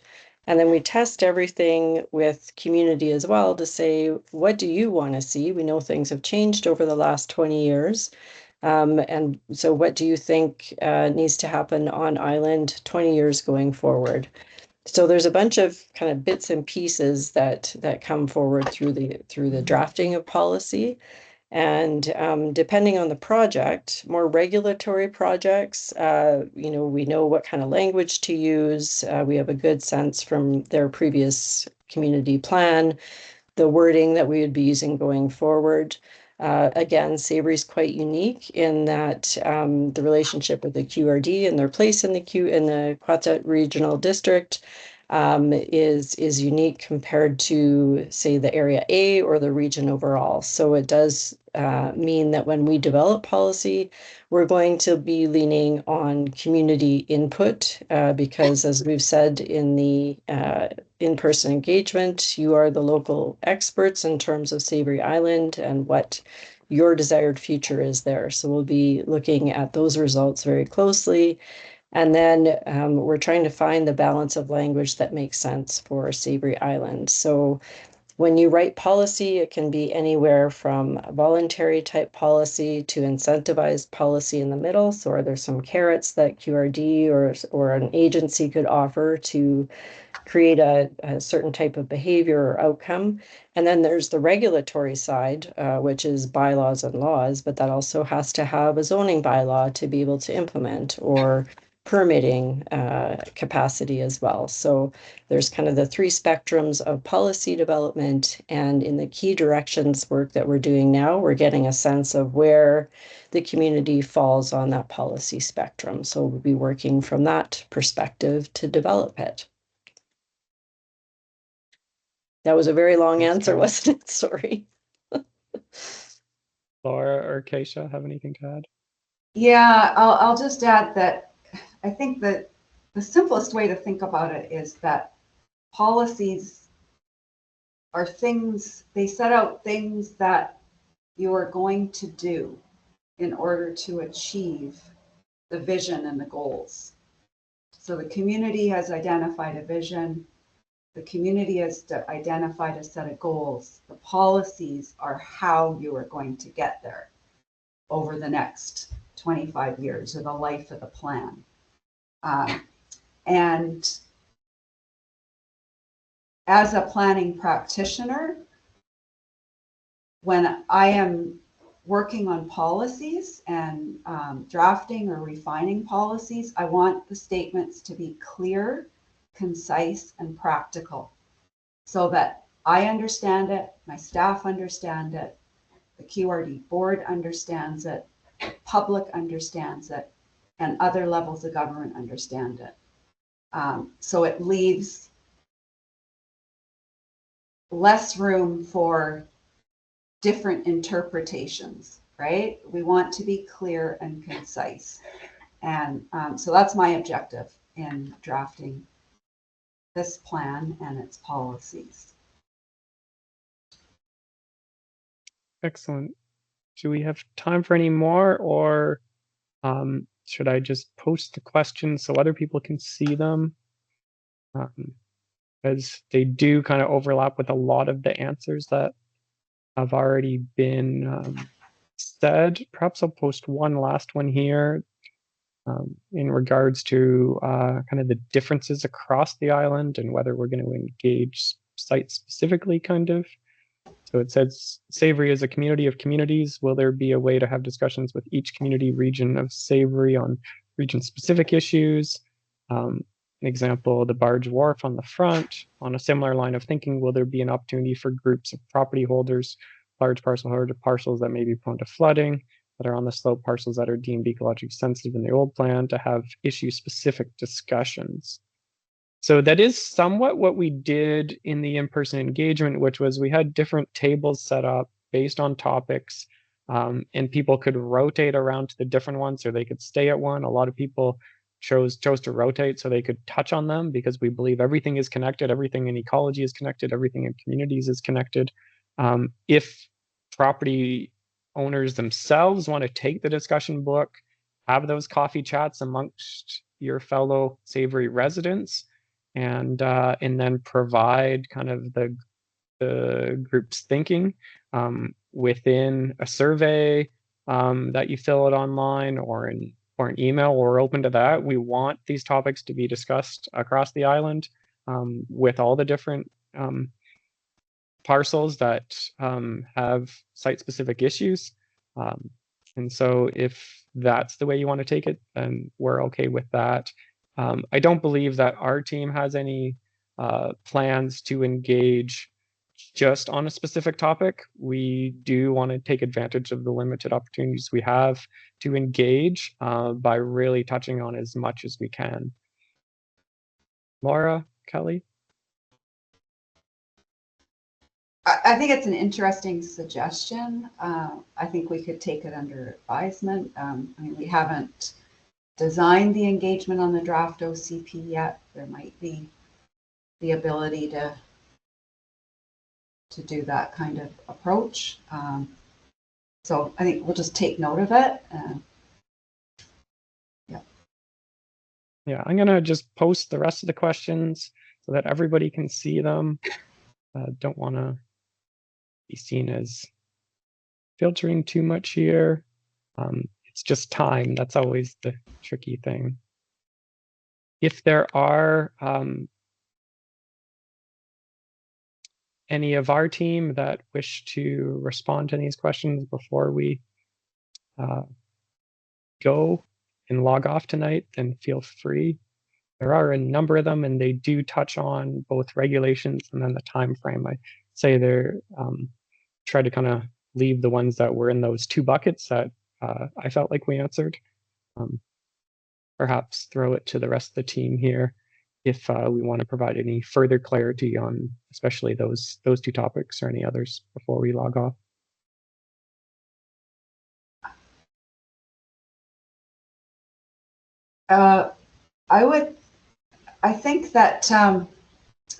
And then we test everything with community as well to say, what do you want to see? We know things have changed over the last 20 years. And so what do you think needs to happen on island 20 years going forward? So there's a bunch of kind of bits and pieces that come forward through the drafting of policy. And depending on the project, more regulatory projects, we know what kind of language to use. We have a good sense from their previous community plan, the wording that we would be using going forward. Again, Savary is quite unique in that the relationship with the QRD and their place in the Quetzalcoatl Regional District is unique compared to, say, the Area A or the region overall. So it does mean that when we develop policy, we're going to be leaning on community input because, as we've said in the in-person engagement, you are the local experts in terms of Savary Island and what your desired future is there. So we'll be looking at those results very closely. And then we're trying to find the balance of language that makes sense for Savary Island. So When you write policy, it can be anywhere from voluntary type policy to incentivized policy in the middle. So are there some carrots that QRD or an agency could offer to create a certain type of behavior or outcome? And then there's the regulatory side, which is bylaws and laws, but that also has to have a zoning bylaw to be able to implement, or permitting capacity as well. So there's kind of the three spectrums of policy development, and in the key directions work that we're doing now, we're getting a sense of where the community falls on that policy spectrum. So we'll be working from that perspective to develop it. That was a very long answer, wasn't it? Sorry. Laura or Keisha have anything to add? Yeah, I'll just add that I think that the simplest way to think about it is that policies are things, they set out things that you are going to do in order to achieve the vision and the goals. So the community has identified a vision, the community has identified a set of goals. The policies are how you are going to get there over the next 25 years or the life of the plan. And as a planning practitioner, when I am working on policies and drafting or refining policies, I want the statements to be clear, concise, and practical so that I understand it, my staff understand it, the QRD board understands it, public understands it, and other levels of government understand it. So it leaves less room for different interpretations, right? We want to be clear and concise. And so that's my objective in drafting this plan and its policies. Excellent. Do we have time for any more, or should I just post the questions so other people can see them? Because they do kind of overlap with a lot of the answers that have already been said. Perhaps I'll post one last one here in regards to kind of the differences across the island and whether we're going to engage sites specifically, kind of. So it says, Savary is a community of communities. Will there be a way to have discussions with each community region of Savary on region-specific issues? An example, the barge wharf on the front. On a similar line of thinking, will there be an opportunity for groups of property holders, large parcels that may be prone to flooding, that are on the slope, parcels that are deemed ecologically sensitive in the old plan, to have issue-specific discussions? So that is somewhat what we did in the in-person engagement, which was we had different tables set up based on topics, and people could rotate around to the different ones, or they could stay at one. A lot of people chose to rotate so they could touch on them, because we believe everything is connected, everything in ecology is connected, everything in communities is connected. If property owners themselves want to take the discussion book, have those coffee chats amongst your fellow Savary residents, and then provide kind of the group's thinking within a survey that you fill out online, or an email. We're open to that. We want these topics to be discussed across the island with all the different parcels that have site-specific issues. And so if that's the way you want to take it, then we're okay with that. I don't believe that our team has any plans to engage just on a specific topic. We do want to take advantage of the limited opportunities we have to engage by really touching on as much as we can. Laura, Kelly? I think it's an interesting suggestion. I think we could take it under advisement. I mean, we haven't designed the engagement on the draft OCP yet. There might be the ability to do that kind of approach. So I think we'll just take note of it. Yeah, I'm gonna just post the rest of the questions so that everybody can see them. don't want to be seen as filtering too much here. It's just time. That's always the tricky thing. If there are any of our team that wish to respond to these questions before we go and log off tonight, then feel free. There are a number of them, and they do touch on both regulations and then the time frame. I say they're try to kind of leave the ones that were in those two buckets that I felt like we answered. Perhaps throw it to the rest of the team here if we want to provide any further clarity on especially those two topics or any others before we log off. I think that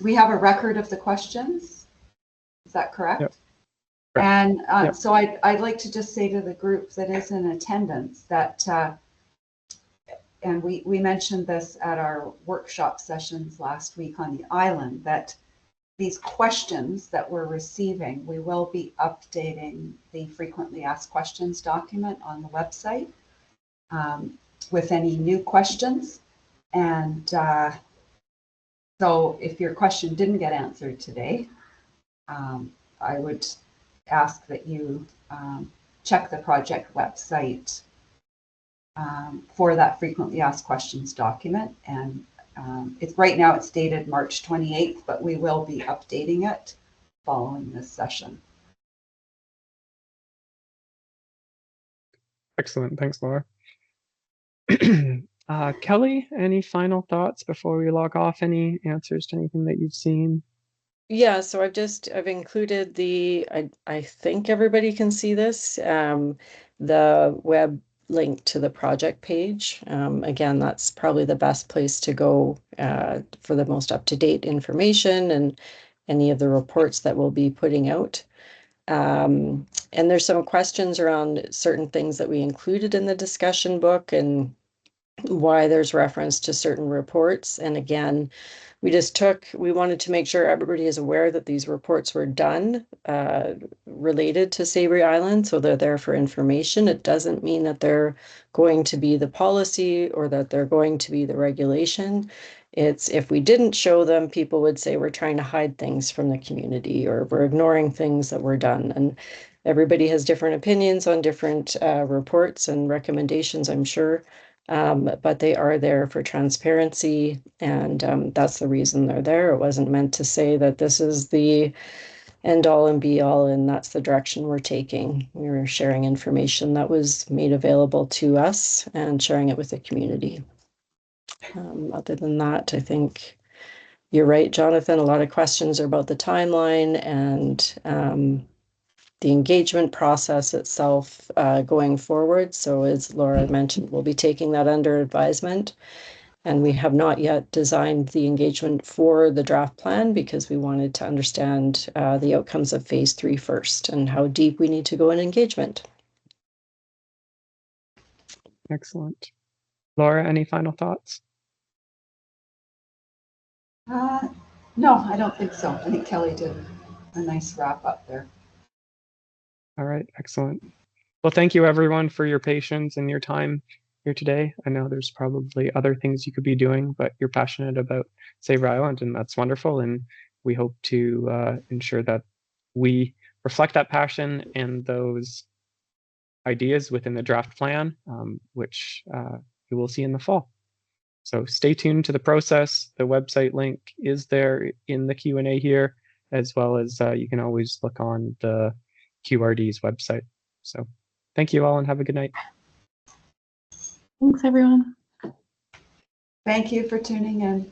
we have a record of the questions. Is that correct? Yep. And Yep. so I'd like to just say to the group that is in attendance that, and we mentioned this at our workshop sessions last week on the island, that these questions that we're receiving, we will be updating the frequently asked questions document on the website with any new questions. And so if your question didn't get answered today, I would ask that you check the project website for that frequently asked questions document. And it's right now it's dated March 28th, but we will be updating it following this session. Excellent. Thanks, Laura. Kelly, any final thoughts before we log off? Any answers to anything that you've seen? Yeah, so I've included I think everybody can see this, the web link to the project page. Again, that's probably the best place to go for the most up-to-date information and any of the reports that we'll be putting out. And there's some questions around certain things that we included in the discussion book and why there's reference to certain reports. And again, we wanted to make sure everybody is aware that these reports were done related to Savary Island, so they're there for information. It doesn't mean that they're going to be the policy or that they're going to be the regulation. It's if we didn't show them, people would say we're trying to hide things from the community or we're ignoring things that were done. And everybody has different opinions on different reports and recommendations, I'm sure. But they are there for transparency, and that's the reason they're there. It wasn't meant to say that this is the end all and be all, and that's the direction we're taking. We were sharing information that was made available to us and sharing it with the community. Other than that, I think you're right, Jonathan. A lot of questions are about the timeline and the engagement process itself going forward. So as Laura mentioned, we'll be taking that under advisement. And we have not yet designed the engagement for the draft plan because we wanted to understand the outcomes of phase 3 first and how deep we need to go in engagement. Excellent. Laura, any final thoughts? No, I don't think so. I think Kelly did a nice wrap up there. All right, excellent. Well, thank you everyone for your patience and your time here today. I know there's probably other things you could be doing, but you're passionate about Savary Island, and that's wonderful. And we hope to ensure that we reflect that passion and those ideas within the draft plan, which you will see in the fall. So stay tuned to the process. The website link is there in the Q&A here, as well as you can always look on the QRD's website. So thank you all and have a good night. Thanks, everyone. Thank you for tuning in.